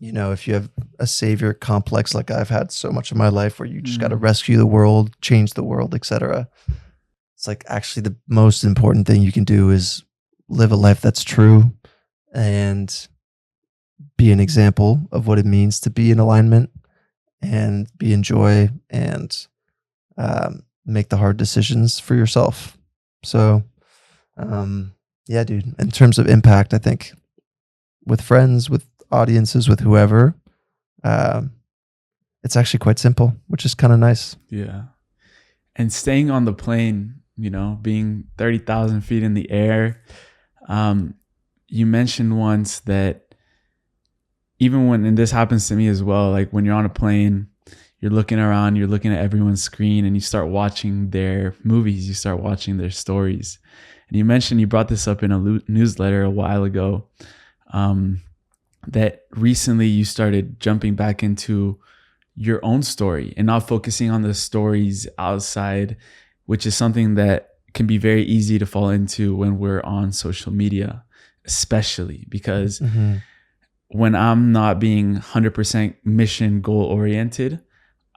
if you have a savior complex like I've had so much of my life, where you just got to rescue the world, change the world, etc., it's like, actually the most important thing you can do is live a life that's true and be an example of what it means to be in alignment and be in joy and make the hard decisions for yourself. So, yeah, dude, in terms of impact, I think with friends, with audiences, with whoever, it's actually quite simple, which is kind of nice.
Yeah. And staying on the plane, being 30,000 feet in the air. You mentioned once that even and this happens to me as well, like when you're on a plane, you're looking around, you're looking at everyone's screen, and you start watching their movies, you start watching their stories. And you mentioned, you brought this up in a newsletter a while ago, that recently you started jumping back into your own story and not focusing on the stories outside, which is something that can be very easy to fall into when we're on social media, especially because when I'm not being 100% mission goal oriented,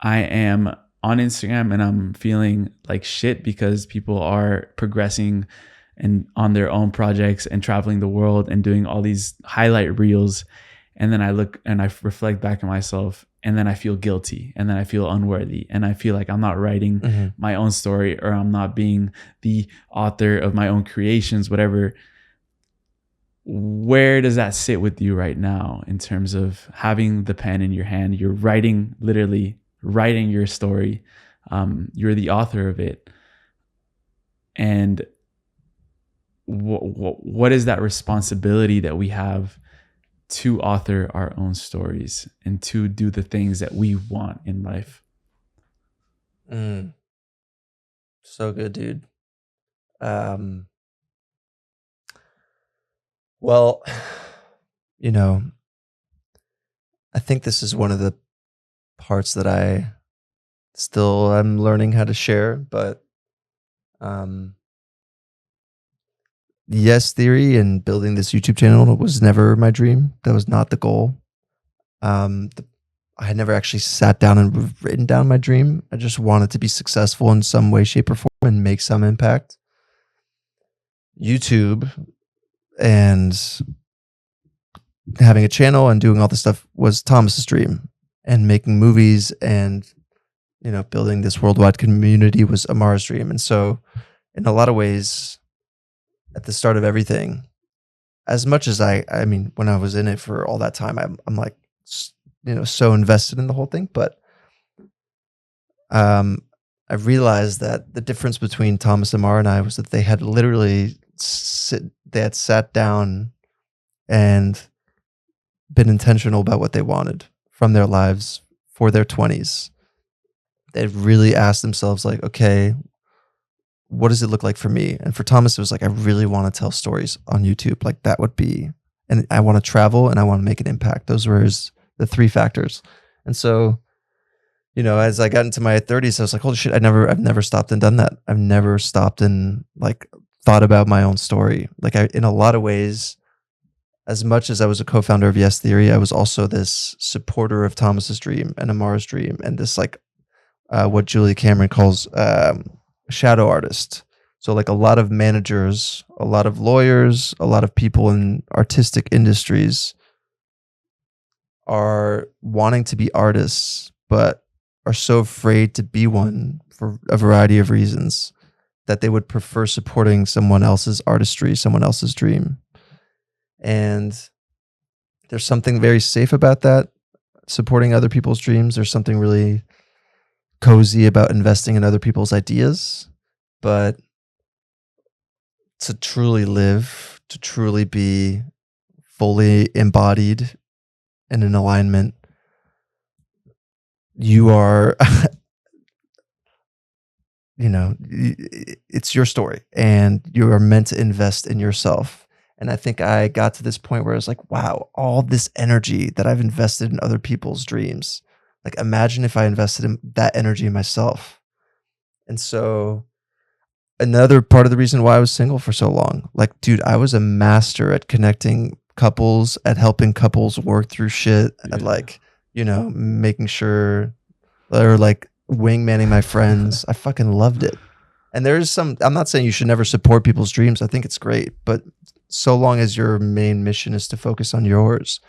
I am on Instagram and I'm feeling like shit because people are progressing and on their own projects and traveling the world and doing all these highlight reels. And then I look and I reflect back on myself, and then I feel guilty, and then I feel unworthy, and I feel like I'm not writing my own story, or I'm not being the author of my own creations, whatever. Where does that sit with you right now in terms of having the pen in your hand? You're literally writing your story. You're the author of it. And what is that responsibility that we have to author our own stories and to do the things that we want in life?
So good, dude. Well, I think this is one of the parts that I'm learning how to share, but yes theory and building this YouTube channel was never my dream. That was not the goal. I had never actually sat down and written down my dream. I just wanted to be successful in some way, shape, or form and make some impact. YouTube and having a channel and doing all this stuff was Thomas's dream, and making movies and building this worldwide community was Ammar's dream. And so in a lot of ways, at the start of everything, as much as I mean, when I was in it for all that time, I'm like, so invested in the whole thing. But I realized that the difference between Thomas, Ammar, and I was that they had literally sat down and been intentional about what they wanted from their lives for their 20s. They really asked themselves, like, okay, what does it look like for me? And for Thomas, it was like, I really want to tell stories on YouTube. Like, that would be, and I want to travel and I want to make an impact. Those were the three factors. And so, as I got into my 30s, I was like, holy shit, I've never stopped and done that. I've never stopped and like thought about my own story. Like, in a lot of ways, as much as I was a co-founder of Yes Theory, I was also this supporter of Thomas's dream and Ammar's dream, and this like what Julia Cameron calls shadow artist. So like a lot of managers, a lot of lawyers, a lot of people in artistic industries are wanting to be artists, but are so afraid to be one for a variety of reasons that they would prefer supporting someone else's artistry, someone else's dream. And there's something very safe about that, supporting other people's dreams. There's something really cozy about investing in other people's ideas. But to truly live, to truly be fully embodied and in alignment, you are, it's your story, and you are meant to invest in yourself. And I think I got to this point where I was like, wow, all this energy that I've invested in other people's dreams, like imagine if I invested in that energy in myself. And so another part of the reason why I was single for so long, like, dude, I was a master at connecting couples, at helping couples work through shit, at like, making sure, or like wingmanning my friends. I fucking loved it. And I'm not saying you should never support people's dreams. I think it's great, but so long as your main mission is to focus on yours.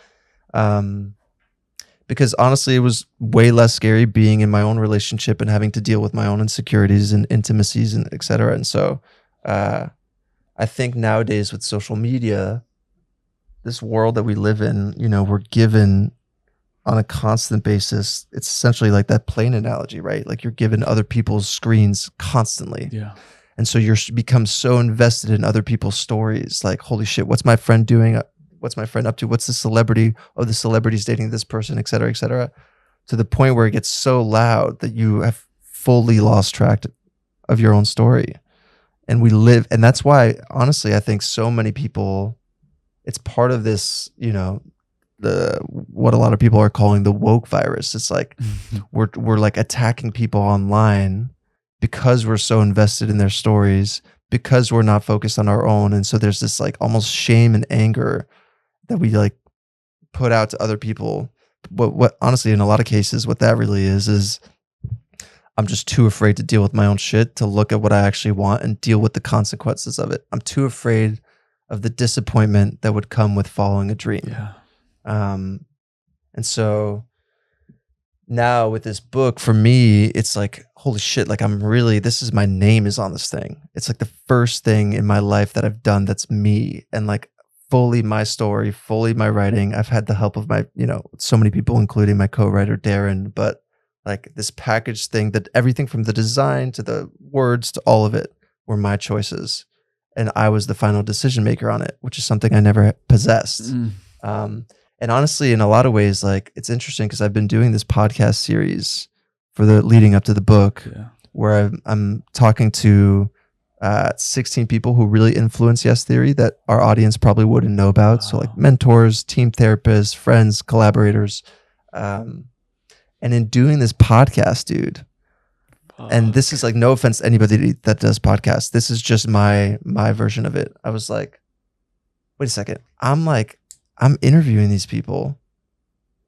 Because honestly, it was way less scary being in my own relationship and having to deal with my own insecurities and intimacies and et cetera. And so I think nowadays with social media, this world that we live in, we're given on a constant basis. It's essentially like that plane analogy, right? Like you're given other people's screens constantly.
Yeah.
And so you're become so invested in other people's stories. Like, holy shit, what's my friend doing? What's my friend up to? What's the celebrity? Oh, the celebrity's dating this person, et cetera, to the point where it gets so loud that you have fully lost track of your own story. And and that's why, honestly, I think so many people, it's part of this, what a lot of people are calling the woke virus. It's like we're like attacking people online because we're so invested in their stories, because we're not focused on our own. And so there's this like almost shame and anger that we like put out to other people. But what honestly, in a lot of cases, what that really is I'm just too afraid to deal with my own shit, to look at what I actually want and deal with the consequences of it. I'm too afraid of the disappointment that would come with following a dream.
Yeah.
And so now with this book, for me, it's like, holy shit, like my name is on this thing. It's like the first thing in my life that I've done that's me, and like fully my story, fully my writing. I've had the help of my, so many people, including my co-writer, Darin, but like this package thing, that everything from the design to the words to all of it were my choices. And I was the final decision maker on it, which is something I never possessed. And honestly, in a lot of ways, like it's interesting because I've been doing this podcast series for the leading up to the book, where I'm talking to 16 people who really influence Yes Theory that our audience probably wouldn't know about. Wow. So like mentors, team therapists, friends, collaborators. And in doing this podcast, dude, and this is like no offense to anybody that does podcasts, this is just my version of it. I was like, wait a second. I'm interviewing these people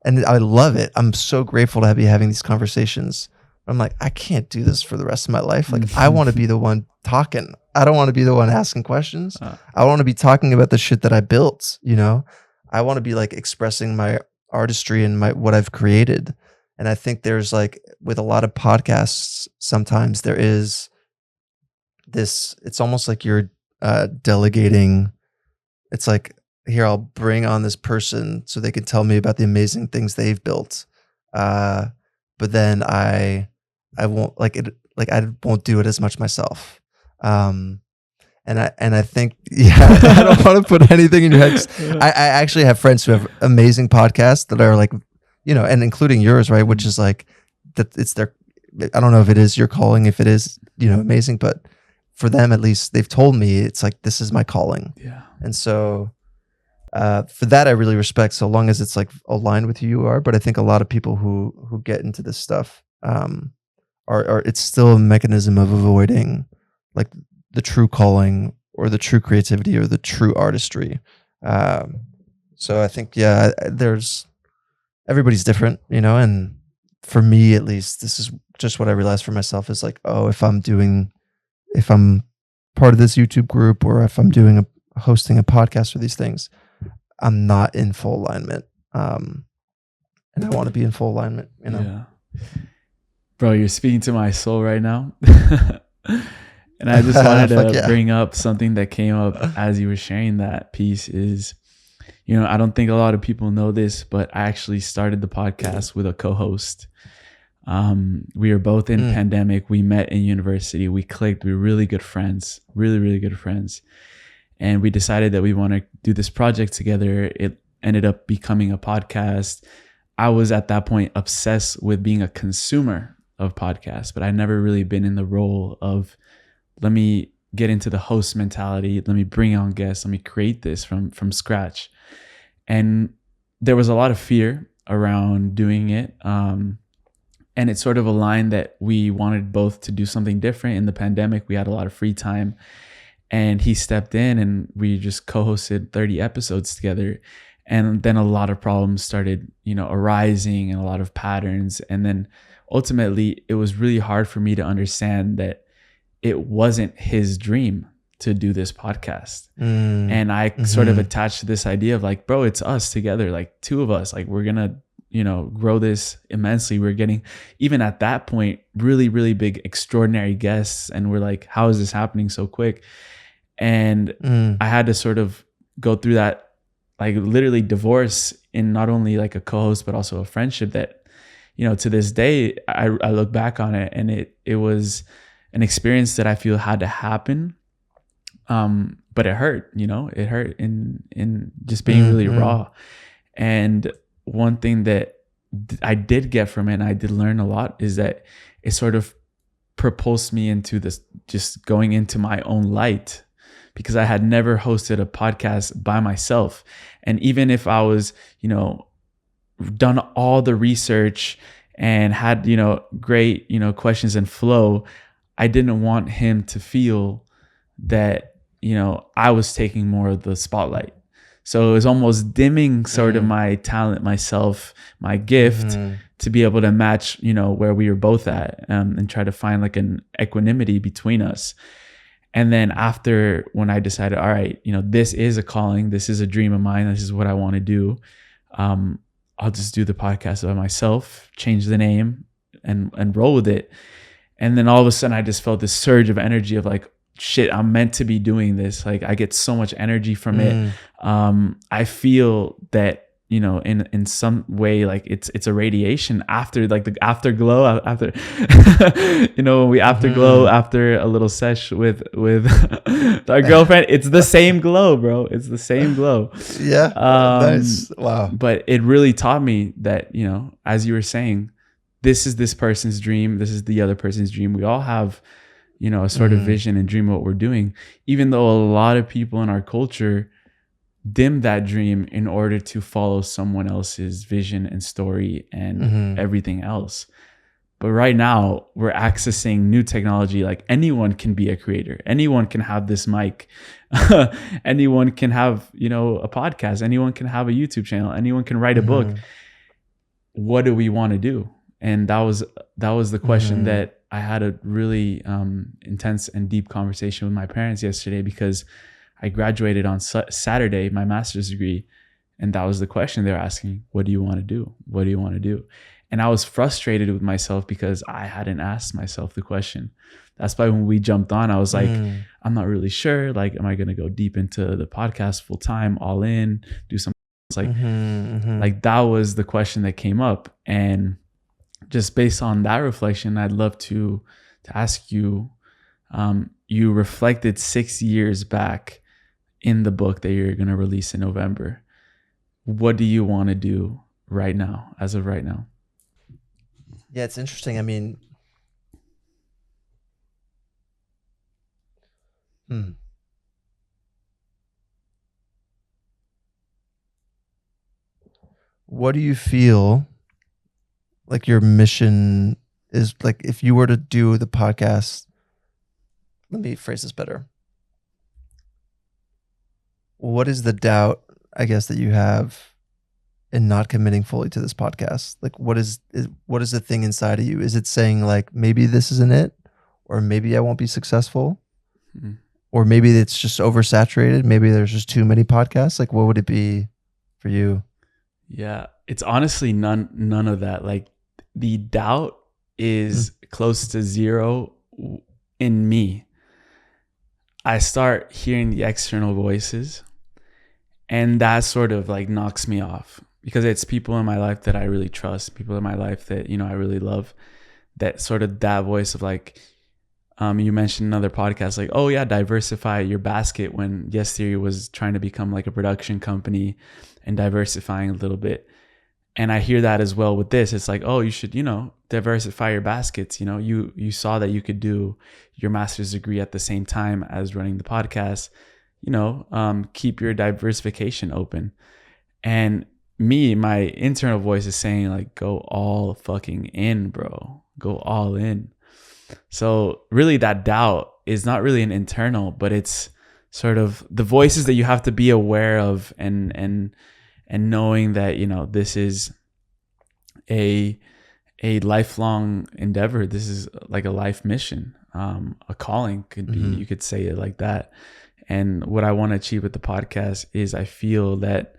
and I love it. I'm so grateful to be having these conversations. I'm like, I can't do this for the rest of my life. Like, I want to be the one talking. I don't want to be the one asking questions. I want to be talking about the shit that I built, I want to be like expressing my artistry and what I've created. And I think there's like, with a lot of podcasts, sometimes there is this, it's almost like you're delegating. It's like, here, I'll bring on this person so they can tell me about the amazing things they've built. But then I won't I won't do it as much myself. And I think, I don't want to put anything in your head. I actually have friends who have amazing podcasts that are like, and including yours, right? Which is like, that it's their, I don't know if it is your calling, if it is, amazing, but for them, at least, they've told me it's like, this is my calling.
Yeah.
And so, for that, I really respect, so long as it's like aligned with who you are. But I think a lot of people who get into this stuff, are it's still a mechanism of avoiding like the true calling or the true creativity or the true artistry. So I think, yeah, everybody's different, and for me at least, this is just what I realized for myself is like, oh, if I'm part of this YouTube group, or if I'm hosting a podcast or these things, I'm not in full alignment. And I want to be in full alignment,
Yeah. Bro, you're speaking to my soul right now. And I just wanted to bring up something that came up as you were sharing that piece is, I don't think a lot of people know this, but I actually started the podcast with a co-host. We were both in pandemic. We met in university. We clicked. We were really good friends, really, really good friends. And we decided that we want to do this project together. It ended up becoming a podcast. I was at that point obsessed with being a consumer of podcasts, but I'd never really been in the role of, let me get into the host mentality. Let me bring on guests. Let me create this from scratch. And there was a lot of fear around doing it. And it sort of aligned that we wanted both to do something different. In the pandemic, we had a lot of free time, and he stepped in and we just co-hosted 30 episodes together. And then a lot of problems started, arising, and a lot of patterns. And then ultimately, it was really hard for me to understand that it wasn't his dream to do this podcast. And I sort of attached to this idea of like, bro, it's us together, like two of us, like we're gonna, grow this immensely. We're getting, even at that point, really, really big, extraordinary guests. And we're like, how is this happening so quick? And I had to sort of go through that, like literally divorce in not only like a co-host, but also a friendship that, to this day, I look back on it, and it was an experience that I feel had to happen. But it hurt, it hurt in just being really raw. And one thing that I did get from it, and I did learn a lot, is that it sort of propulsed me into this, just going into my own light, because I had never hosted a podcast by myself. And even if I was, done all the research and had, great, questions and flow, I didn't want him to feel that, I was taking more of the spotlight. So it was almost dimming sort of my talent, myself, my gift to be able to match, where we were both at, and try to find like an equanimity between us. And then after, when I decided, all right, this is a calling, this is a dream of mine, this is what I want to do, I'll just do the podcast by myself, change the name, and roll with it. And then all of a sudden I just felt this surge of energy of like, shit, I'm meant to be doing this. Like I get so much energy from it. I feel that, in some way, like it's a radiation after, like the afterglow after, when we afterglow after a little sesh with our girlfriend, it's the same glow, bro. It's the same glow.
Yeah. Nice. Wow.
But it really taught me that, as you were saying, this is this person's dream. This is the other person's dream. We all have, a sort of vision and dream of what we're doing, even though a lot of people in our culture dim that dream in order to follow someone else's vision and story and everything else. But right now we're accessing new technology. Like anyone can be a creator. Anyone can have this mic. Anyone can have, a podcast. Anyone can have a YouTube channel. Anyone can write a book. What do we want to do? And that was the question that I had a really intense and deep conversation with my parents yesterday, because I graduated on Saturday, my master's degree. And that was the question they were asking. What do you want to do? What do you want to do? And I was frustrated with myself because I hadn't asked myself the question. That's why when we jumped on, I was like, I'm not really sure. Like, am I going to go deep into the podcast full time, all in, do something else? Like that was the question that came up. And just based on that reflection, I'd love to ask you, you reflected 6 years back in the book that you're going to release in November. What do you want to do right now, as of right now?
Yeah, it's interesting. I mean, what do you feel like your mission is? Like, if you were to do the podcast, let me phrase this better. What is the doubt I guess, that you have in not committing fully to this podcast? Like, what is the thing inside of you? Is it saying like, maybe this isn't it, or maybe I won't be successful, or maybe it's just oversaturated? Maybe there's just too many podcasts. Like, what would it be for you?
Yeah, it's honestly none of that. Like, the doubt is close to zero in me. I start hearing the external voices, and that sort of like knocks me off, because it's people in my life that I really trust, people in my life that, you know, I really love, that sort of that voice of like, you mentioned another podcast, like, oh yeah, diversify your basket, when Yes Theory was trying to become like a production company and diversifying a little bit. And I hear that as well with this. It's like, oh, you should, you know, diversify your baskets. You know, you saw that you could do your master's degree at the same time as running the podcast. You know, keep your diversification open. And me, my internal voice is saying like, go all fucking in, bro. Go all in. So really that doubt is not really an internal, but it's sort of the voices that you have to be aware of, and knowing that, you know, this is a lifelong endeavor. This is like a life mission, a calling could be, you could say it like that. And what I want to achieve with the podcast is, I feel that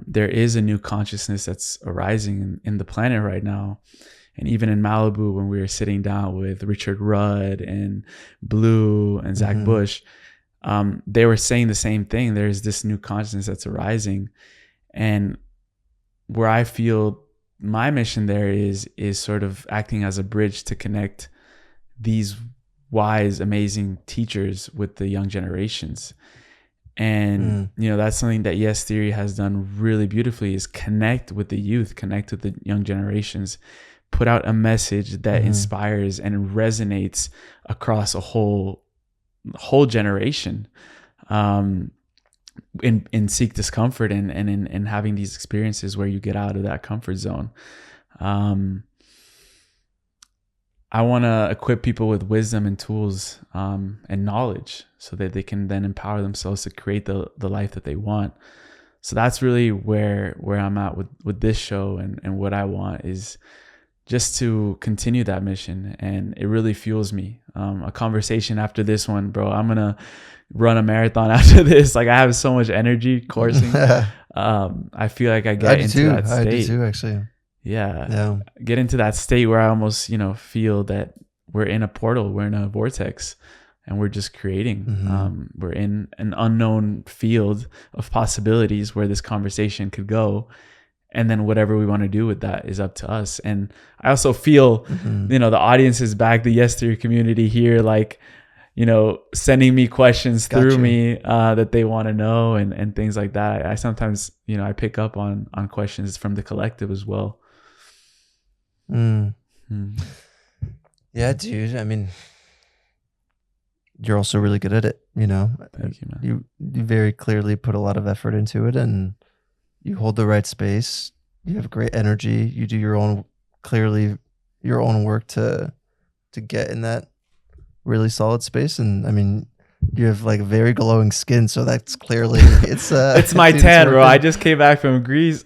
there is a new consciousness that's arising in the planet right now. And even in Malibu, when we were sitting down with Richard Rudd and Blue and Zach Bush, they were saying the same thing. There's this new consciousness that's arising. And where I feel my mission there is sort of acting as a bridge to connect these wise, amazing teachers with the young generations. And, you know, that's something that Yes Theory has done really beautifully, is connect with the youth, connect with the young generations, put out a message that inspires and resonates across a whole generation, in Seek Discomfort, and in having these experiences where you get out of that comfort zone. I want to equip people with wisdom and tools, and knowledge, so that they can then empower themselves to create the life that they want. So that's really where I'm at with this show, and what I want is just to continue that mission. And it really fuels me. A conversation after this one, bro, I'm going to run a marathon after this. Like, I have so much energy coursing. I feel like I get into that state.
I do too, actually.
Yeah. Get into that state where I almost, you know, feel that we're in a portal, we're in a vortex, and we're just creating. We're in an unknown field of possibilities where this conversation could go. And then whatever we want to do with that is up to us. And I also feel, you know, the audience is back, the Yes Theory community here, like, you know, sending me questions through me that they want to know, and things like that. I sometimes, you know, I pick up on questions from the collective as well.
Yeah, dude. I mean, you're also really good at it, you know.
Thank you, man.
You very clearly put a lot of effort into it, and you hold the right space. You have great energy. You do your own work to get in that really solid space. And I mean, you have like very glowing skin, so that's clearly it's
it's my tan, bro. I just came back from Greece.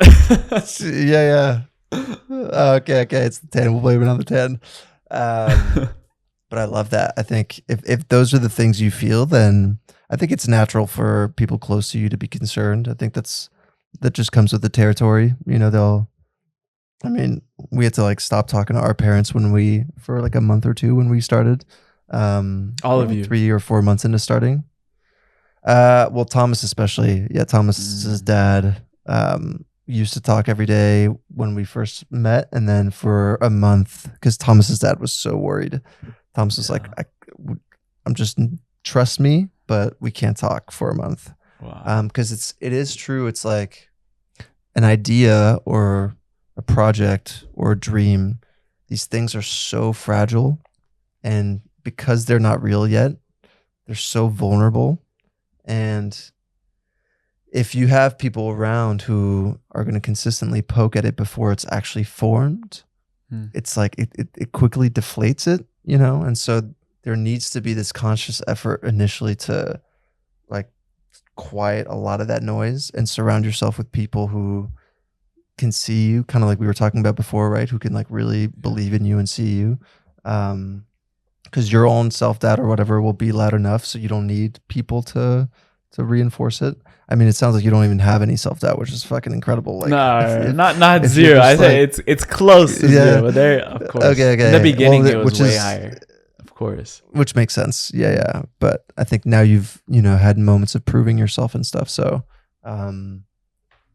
yeah. Okay, it's the tan. We'll blame it on the tan. But I love that. I think if those are the things you feel, then I think it's natural for people close to you to be concerned. I think that just comes with the territory. You know, we had to like stop talking to our parents for like a month or two when we started.
All of you.
3 or 4 months into starting. Well, Thomas especially. Yeah, Thomas's dad used to talk every day when we first met, and then for a month, because Thomas's dad was so worried. Thomas was like, I'm just, trust me, but we can't talk for a month.
Wow.
Because it is true. It's like an idea or a project or a dream. These things are so fragile, and because they're not real yet, they're so vulnerable. And if you have people around who are going to consistently poke at it before it's actually formed, it's like it quickly deflates it, you know? And so there needs to be this conscious effort initially to like quiet a lot of that noise and surround yourself with people who can see you, kind of like we were talking about before, right? Who can like really believe in you and see you. Because your own self-doubt or whatever will be loud enough, so you don't need people to reinforce it. I mean, it sounds like you don't even have any self-doubt, which is fucking incredible. Like,
No, not
if
zero.
you're
I
just
say
like,
it's close to
yeah,
zero, but there, of course.
okay,
In the beginning,
well,
it was
which
way
is
higher. Of course.
which makes sense. Yeah. But I think now you've, had moments of proving yourself and stuff. So,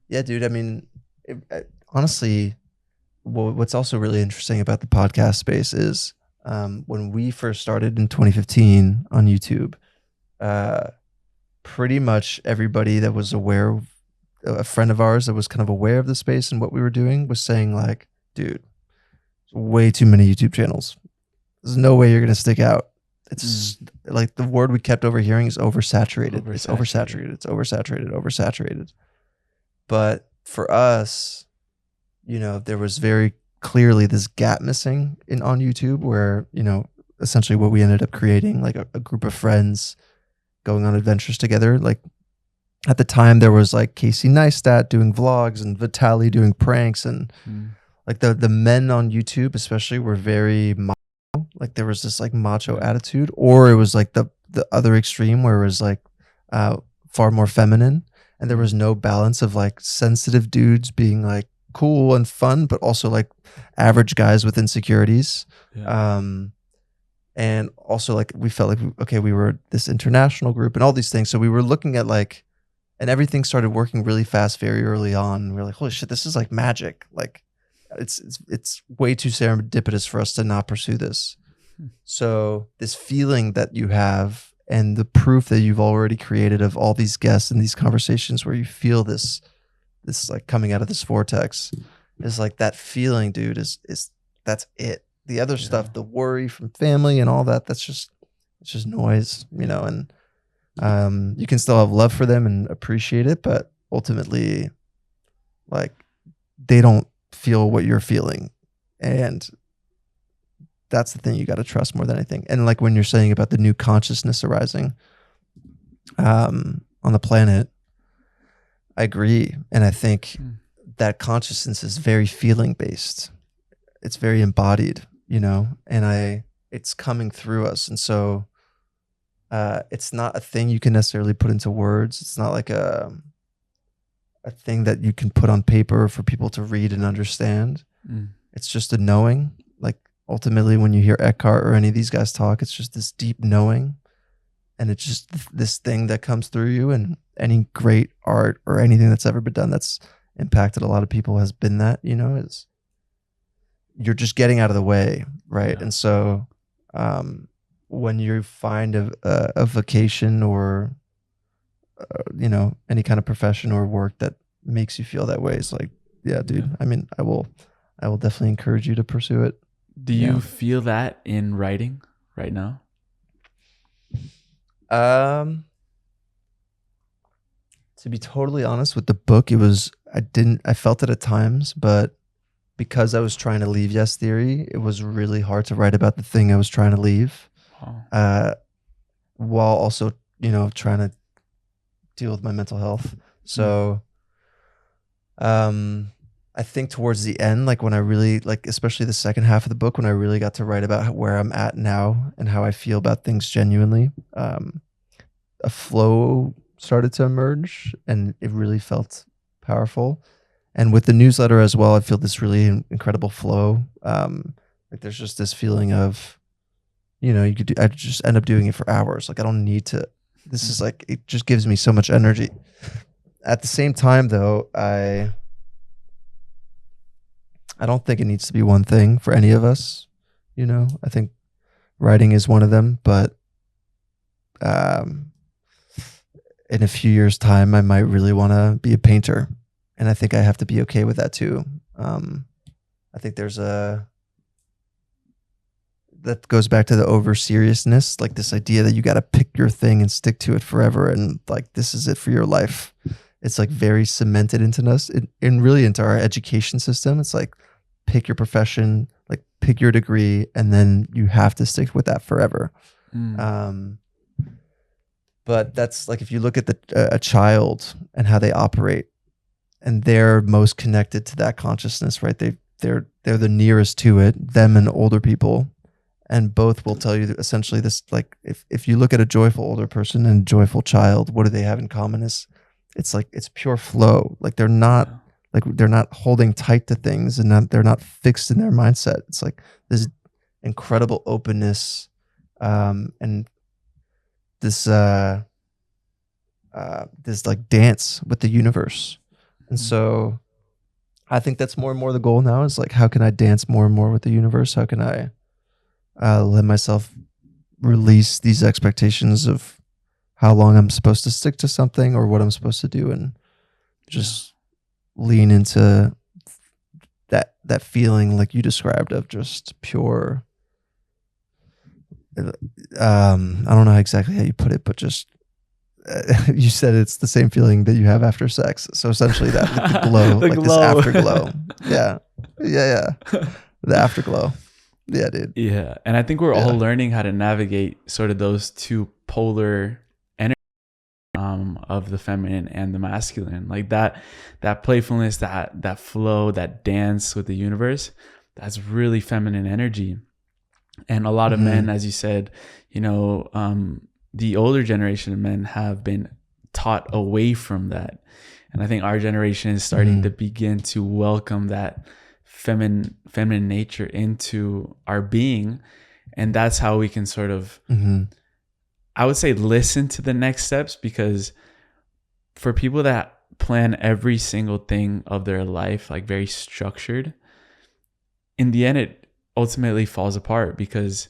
yeah, dude. I mean, honestly, what's also really interesting about the podcast space is when we first started in 2015 on YouTube, pretty much everybody that was aware of, a friend of ours that was kind of aware of the space and what we were doing was saying like, dude, way too many YouTube channels. There's no way you're going to stick out. It's like the word we kept overhearing is oversaturated. It's oversaturated. It's oversaturated. But for us, there was very clearly this gap missing on YouTube where, essentially what we ended up creating, like a group of friends going on adventures together. Like at the time there was like Casey Neistat doing vlogs and Vitaly doing pranks, and like the men on YouTube especially were very like there was this like macho attitude, or it was like the other extreme where it was like far more feminine, and there was no balance of like sensitive dudes being like cool and fun, but also like average guys with insecurities. And also like we felt like, we were this international group and all these things. So we were looking at like, and everything started working really fast very early on. We were like, holy shit, this is like magic. Like it's way too serendipitous for us to not pursue this. So this feeling that you have and the proof that you've already created of all these guests and these conversations where you feel this like coming out of this vortex is like that feeling, dude, is that's it. The other stuff, the worry from family and all that, it's just noise, and you can still have love for them and appreciate it, but ultimately like they don't feel what you're feeling. And that's the thing you got to trust more than anything. And like when you're saying about the new consciousness arising on the planet, I agree. And I think that consciousness is very feeling based. It's very embodied, and it's coming through us. And so it's not a thing you can necessarily put into words. It's not like a thing that you can put on paper for people to read and understand. It's just a knowing. Like ultimately when you hear Eckhart or any of these guys talk, it's just this deep knowing. And it's just this thing that comes through you. And any great art or anything that's ever been done that's impacted a lot of people has been that, is you're just getting out of the way, right? And so when you find a vocation or any kind of profession or work that makes you feel that way, it's like, yeah, dude, I mean, I will definitely encourage you to pursue it.
Do you feel that in writing right now?
To be totally honest with the book, I felt it at times, but because I was trying to leave Yes Theory, it was really hard to write about the thing I was trying to leave. While also, trying to deal with my mental health. So, I think towards the end, like when I really especially the second half of the book, when I really got to write about where I'm at now and how I feel about things genuinely, a flow started to emerge and it really felt powerful. And with the newsletter as well, I feel this really incredible flow. Like there's just this feeling of, I just end up doing it for hours. Like I don't need to, this is like, it just gives me so much energy. At the same time though, I don't think it needs to be one thing for any of us. I think writing is one of them, but in a few years' time, I might really want to be a painter. And I think I have to be okay with that too. I think that goes back to the over seriousness, like this idea that you got to pick your thing and stick to it forever. And like, this is it for your life. It's like very cemented into us and really into our education system. It's like, pick your profession, like pick your degree, and then you have to stick with that forever. But that's like if you look at a child and how they operate, and they're most connected to that consciousness, right? They're the nearest to it, them and older people, and both will tell you essentially this. Like if you look at a joyful older person and a joyful child, what do they have in common? Is it's pure flow. Like they're not holding tight to things, and they're not fixed in their mindset. It's like this incredible openness, and this this like dance with the universe. And so I think that's more and more the goal now, is like, how can I dance more and more with the universe? How can I let myself release these expectations of how long I'm supposed to stick to something or what I'm supposed to do, and just lean into that feeling like you described of just pure, I don't know exactly how you put it, but just you said it's the same feeling that you have after sex. So essentially that like the glow,
The
like
glow.
this afterglow. Yeah. The afterglow. Yeah, dude.
Yeah. And I think we're all learning how to navigate sort of those two polar energies of the feminine and the masculine. Like that playfulness, that flow, that dance with the universe, that's really feminine energy. And a lot of men, as you said, the older generation of men have been taught away from that. And I think our generation is starting to begin to welcome that feminine nature into our being. And that's how we can sort of, I would say, listen to the next steps, because for people that plan every single thing of their life, like very structured, in the end, it ultimately falls apart, because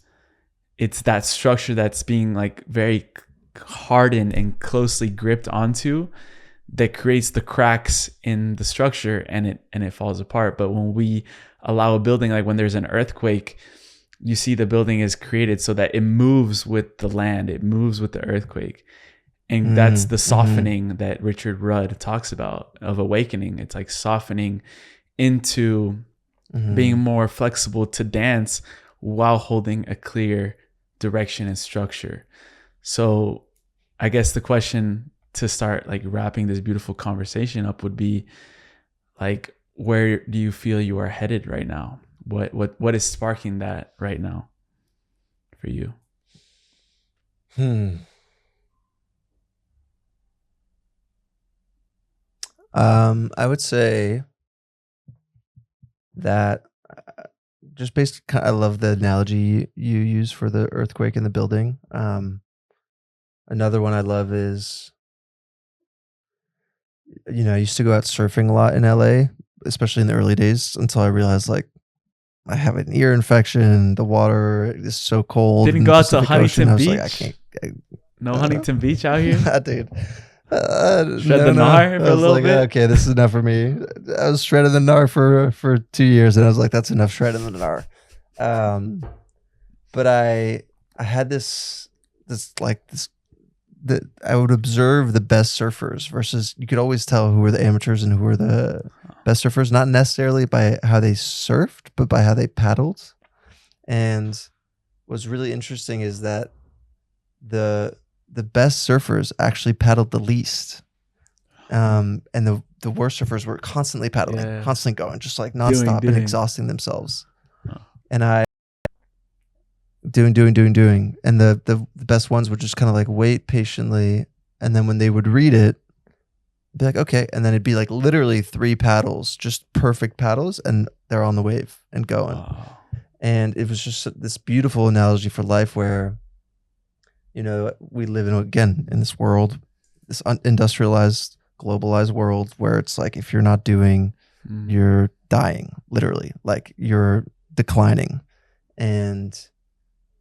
it's that structure that's being like very hardened and closely gripped onto that creates the cracks in the structure, and it falls apart. But when we allow a building, like when there's an earthquake, you see the building is created so that it moves with the land, it moves with the earthquake. And that's the softening that Richard Rudd talks about of awakening. It's like softening into being more flexible to dance while holding a clear direction and structure. So I guess the question to start like wrapping this beautiful conversation up would be like, where do you feel you are headed right now? What is sparking that right now for you?
I would say that just I love the analogy you use for the earthquake in the building. Another one I love is, I used to go out surfing a lot in LA, especially in the early days, until I realized like I have an ear infection. The water is so cold.
Didn't
in
go
the
out to
Pacific
Huntington
Ocean. I was
Beach?
like, I can't.
No Huntington Beach out here?
Dude.
Shred the gnar for
I
a
was
little
like,
bit?
okay, this is enough for me. I was shredding the gnar for 2 years, and I was like, that's enough shredding the gnar. But I had this that I would observe the best surfers versus, you could always tell who were the amateurs and who were the best surfers, not necessarily by how they surfed, but by how they paddled. And what's really interesting is that the best surfers actually paddled the least. And the worst surfers were constantly paddling, constantly going, just like nonstop and exhausting themselves. And I doing. And the best ones would just kind of like wait patiently. And then when they would read it, be like, okay. And then it'd be like literally 3 paddles, just perfect paddles. And they're on the wave and going. Wow. And it was just this beautiful analogy for life where, we live in this world, this industrialized, globalized world where it's like, if you're not doing, you're dying, literally, like you're declining. And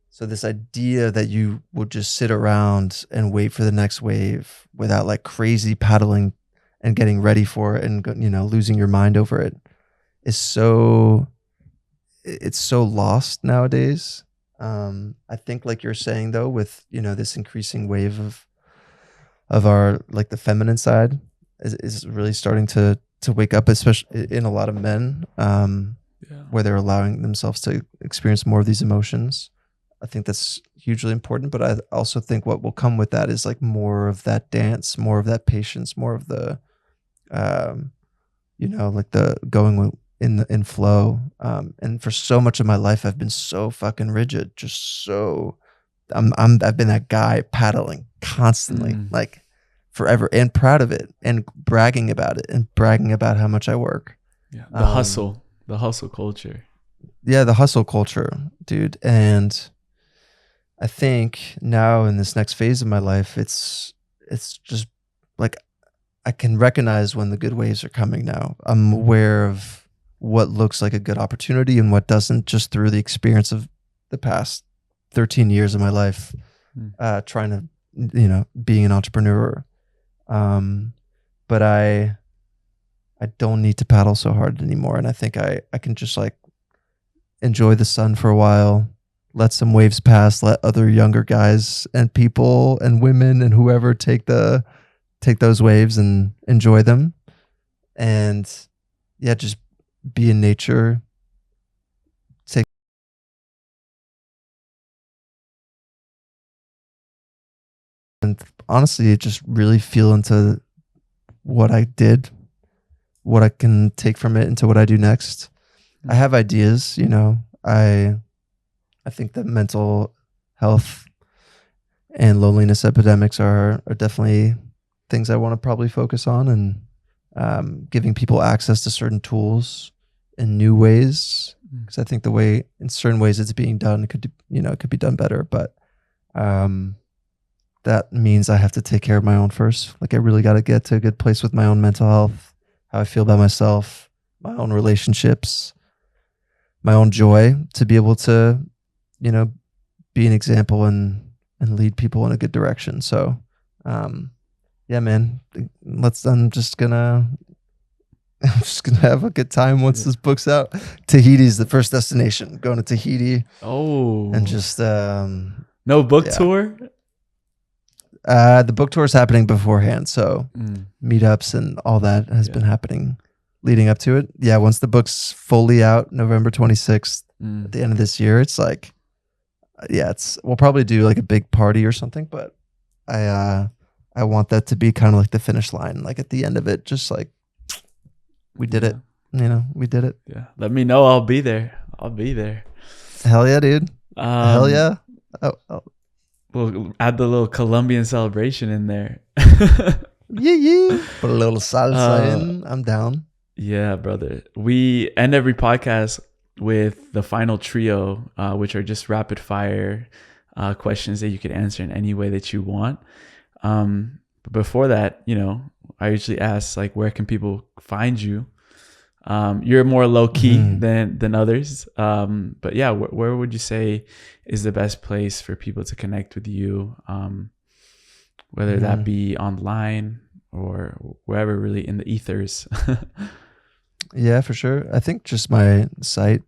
so this idea that you would just sit around and wait for the next wave without like crazy paddling and getting ready for it and, losing your mind over it is it's so lost nowadays. I think like you're saying though, with, this increasing wave of our, like the feminine side is really starting to wake up, especially in a lot of men, where they're allowing themselves to experience more of these emotions. I think that's hugely important, but I also think what will come with that is like more of that dance, more of that patience, more of the um like the going in flow. And for so much of my life I've been so fucking rigid, just so I've been that guy paddling constantly, like forever, and proud of it and bragging about it and bragging about how much I work.
Yeah. The hustle culture.
Yeah, the hustle culture, dude. And I think now in this next phase of my life, it's just like I can recognize when the good waves are coming now. I'm aware of what looks like a good opportunity and what doesn't, just through the experience of the past 13 years of my life, trying to, being an entrepreneur. But I don't need to paddle so hard anymore. And I think I can just like enjoy the sun for a while, let some waves pass, let other younger guys and people and women and whoever take those waves and enjoy them. And yeah, just be in nature. And honestly, just really feel into what I did, what I can take from it into what I do next. I have ideas, I think that mental health and loneliness epidemics are definitely things I want to probably focus on, and giving people access to certain tools in new ways, because I think the way, in certain ways it's being done, it could be done better, but that means I have to take care of my own first. Like I really got to get to a good place with my own mental health, how I feel about myself, my own relationships, my own joy, to be able to, be an example and lead people in a good direction. So, yeah, man, I'm just gonna have a good time once this book's out. Tahiti's the first destination. Going to Tahiti.
Oh,
and just
no book tour.
The book tour is happening beforehand, so meetups and all that has been happening leading up to it. Yeah, once the book's fully out, November 26th, at the end of this year, it's like, we'll probably do like a big party or something, but I want that to be kind of like the finish line, like at the end of it, just like we did it. We did it.
Yeah, let me know. I'll be there.
Hell yeah, dude. Hell yeah. Oh.
We'll add the little Colombian celebration in there.
Yeah. Put a little salsa in. I'm down.
Yeah, brother. We end every podcast with the final trio, which are just rapid fire questions that you could answer in any way that you want. But before that, I usually ask, like, where can people find you? You're more low key than others. But yeah, where would you say is the best place for people to connect with you? Whether that be online or wherever, really, in the ethers.
Yeah, for sure. I think just my site,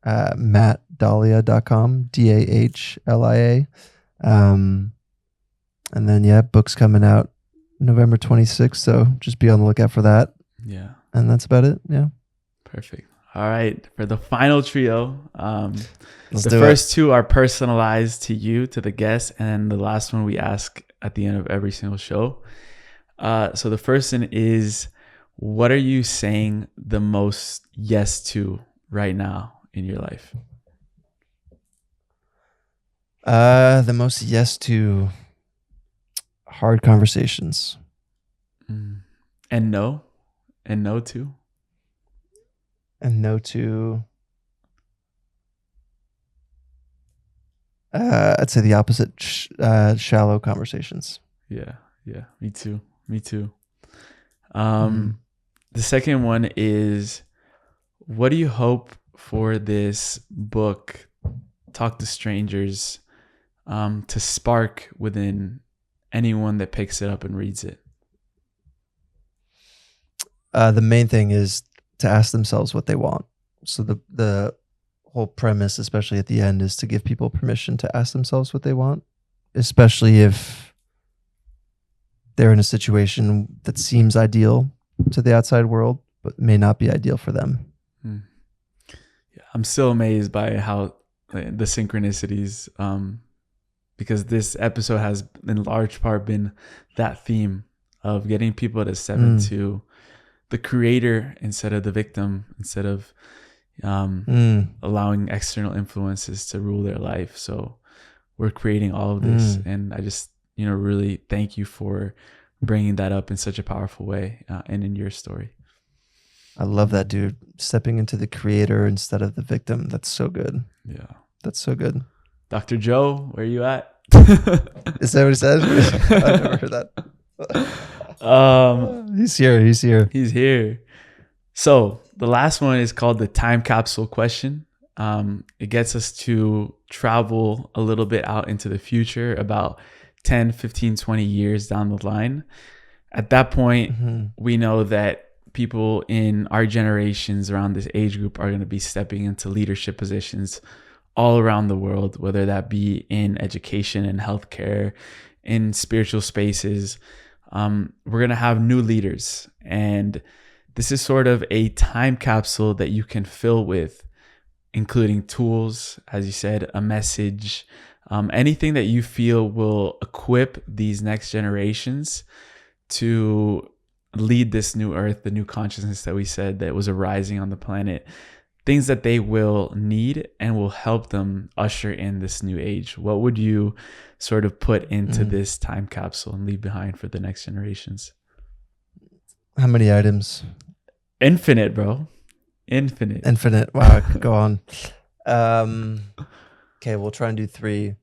mattdahlia.com, DAHLIA. And then, books coming out November 26th. So just be on the lookout for that.
Yeah.
And that's about it. Yeah.
Perfect. All right. For the final trio, the first two are personalized to you, to the guest. And the last one we ask at the end of every single show. So the first one is, what are you saying the most yes to right now in your life?
The most yes to hard conversations.
And no to?
And no to, I'd say the opposite, shallow conversations.
Yeah. Me too. The second one is, what do you hope for this book, Talk to Strangers, to spark within anyone that picks it up and reads it?
The main thing is to ask themselves what they want. So the whole premise, especially at the end, is to give people permission to ask themselves what they want, especially if they're in a situation that seems ideal to the outside world, but may not be ideal for them.
Yeah, I'm still amazed by how the synchronicities because this episode has in large part been that theme of getting people to step
Mm.
into the creator instead of the victim, instead of allowing external influences to rule their life. So we're creating all of this, and I just, really thank you for bringing that up in such a powerful way, and in your story.
I love that, dude. Stepping into the creator instead of the victim. That's so good.
Yeah.
That's so good.
Dr. Joe, where are you at?
Is that what he said? I've never heard that. He's here.
He's here. So the last one is called the time capsule question. It gets us to travel a little bit out into the future, about 10, 15, 20 years down the line. At that point, we know that people in our generations around this age group are going to be stepping into leadership positions all around the world, whether that be in education and healthcare, in spiritual spaces. We're going to have new leaders. And this is sort of a time capsule that you can fill with, including tools, as you said, a message, anything that you feel will equip these next generations to lead this new earth, the new consciousness that we said that was arising on the planet, things that they will need and will help them usher in this new age. What would you sort of put into this time capsule and leave behind for the next generations?
How many items?
Infinite, bro. Infinite.
Wow, I could go on. Okay, we'll try and do 3.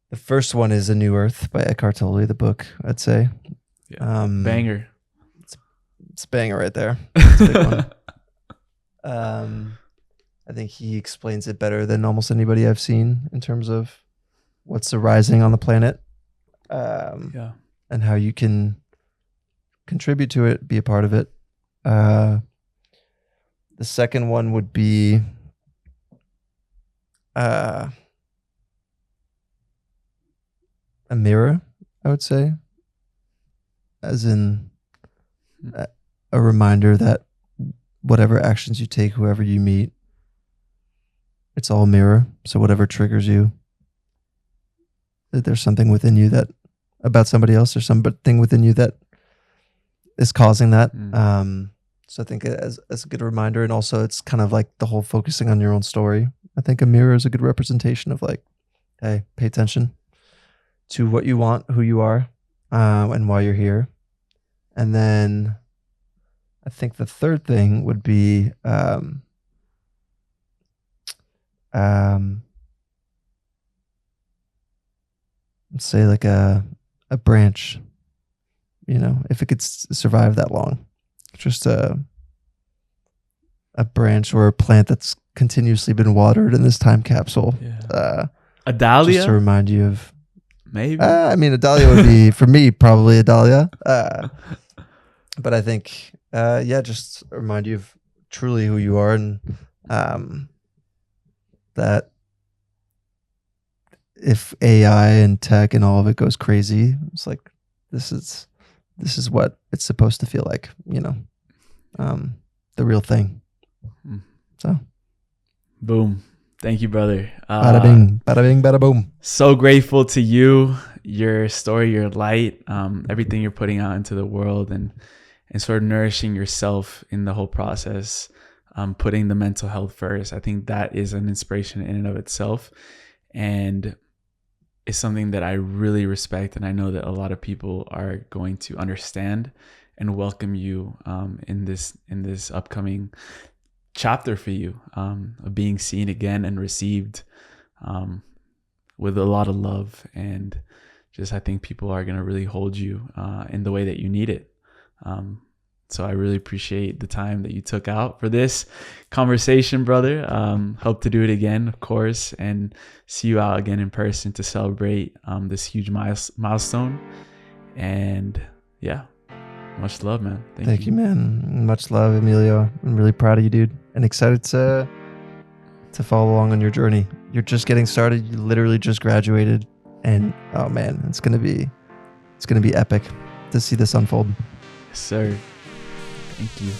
The first one is A New Earth by Eckhart Tolle, the book, I'd say.
Yeah. Banger.
It's a banger right there. It's a big one. I think he explains it better than almost anybody I've seen in terms of what's arising on the planet, and how you can contribute to it, be a part of it. The second one would be a mirror, I would say, as in a reminder that whatever actions you take, whoever you meet, it's all a mirror. So whatever triggers you, that there's something within you that about somebody else, or something within you that is causing that. So I think as a good reminder, and also it's kind of like the whole focusing on your own story. I think a mirror is a good representation of like, hey, pay attention to what you want, who you are, and why you're here. And then I think the third thing would be let's say like a branch, if it could survive that long, just a branch or a plant that's continuously been watered in this time capsule.
A Dahlia,
just to remind you of,
maybe.
I mean, a Dahlia would be for me probably a Dahlia, but I think just remind you of truly who you are, and that if AI and tech and all of it goes crazy, it's like this is what it's supposed to feel like, the real thing. So,
boom. Thank you, brother.
Bada bing, bada boom.
So grateful to you, your story, your light, everything you're putting out into the world, and sort of nourishing yourself in the whole process, putting the mental health first. I think that is an inspiration in and of itself, and it's something that I really respect, and I know that a lot of people are going to understand and welcome you in this upcoming chapter for you, of being seen again and received with a lot of love, and just I think people are going to really hold you in the way that you need it. So I really appreciate the time that you took out for this conversation, brother. Hope to do it again, of course, and see you out again in person to celebrate this huge milestone. And yeah, much love, man.
Thank you, man. Much love, Emilio. I'm really proud of you, dude, and excited to follow along on your journey. You're just getting started. You literally just graduated, and oh man, it's gonna be epic to see this unfold.
Yes, sir. Thank you.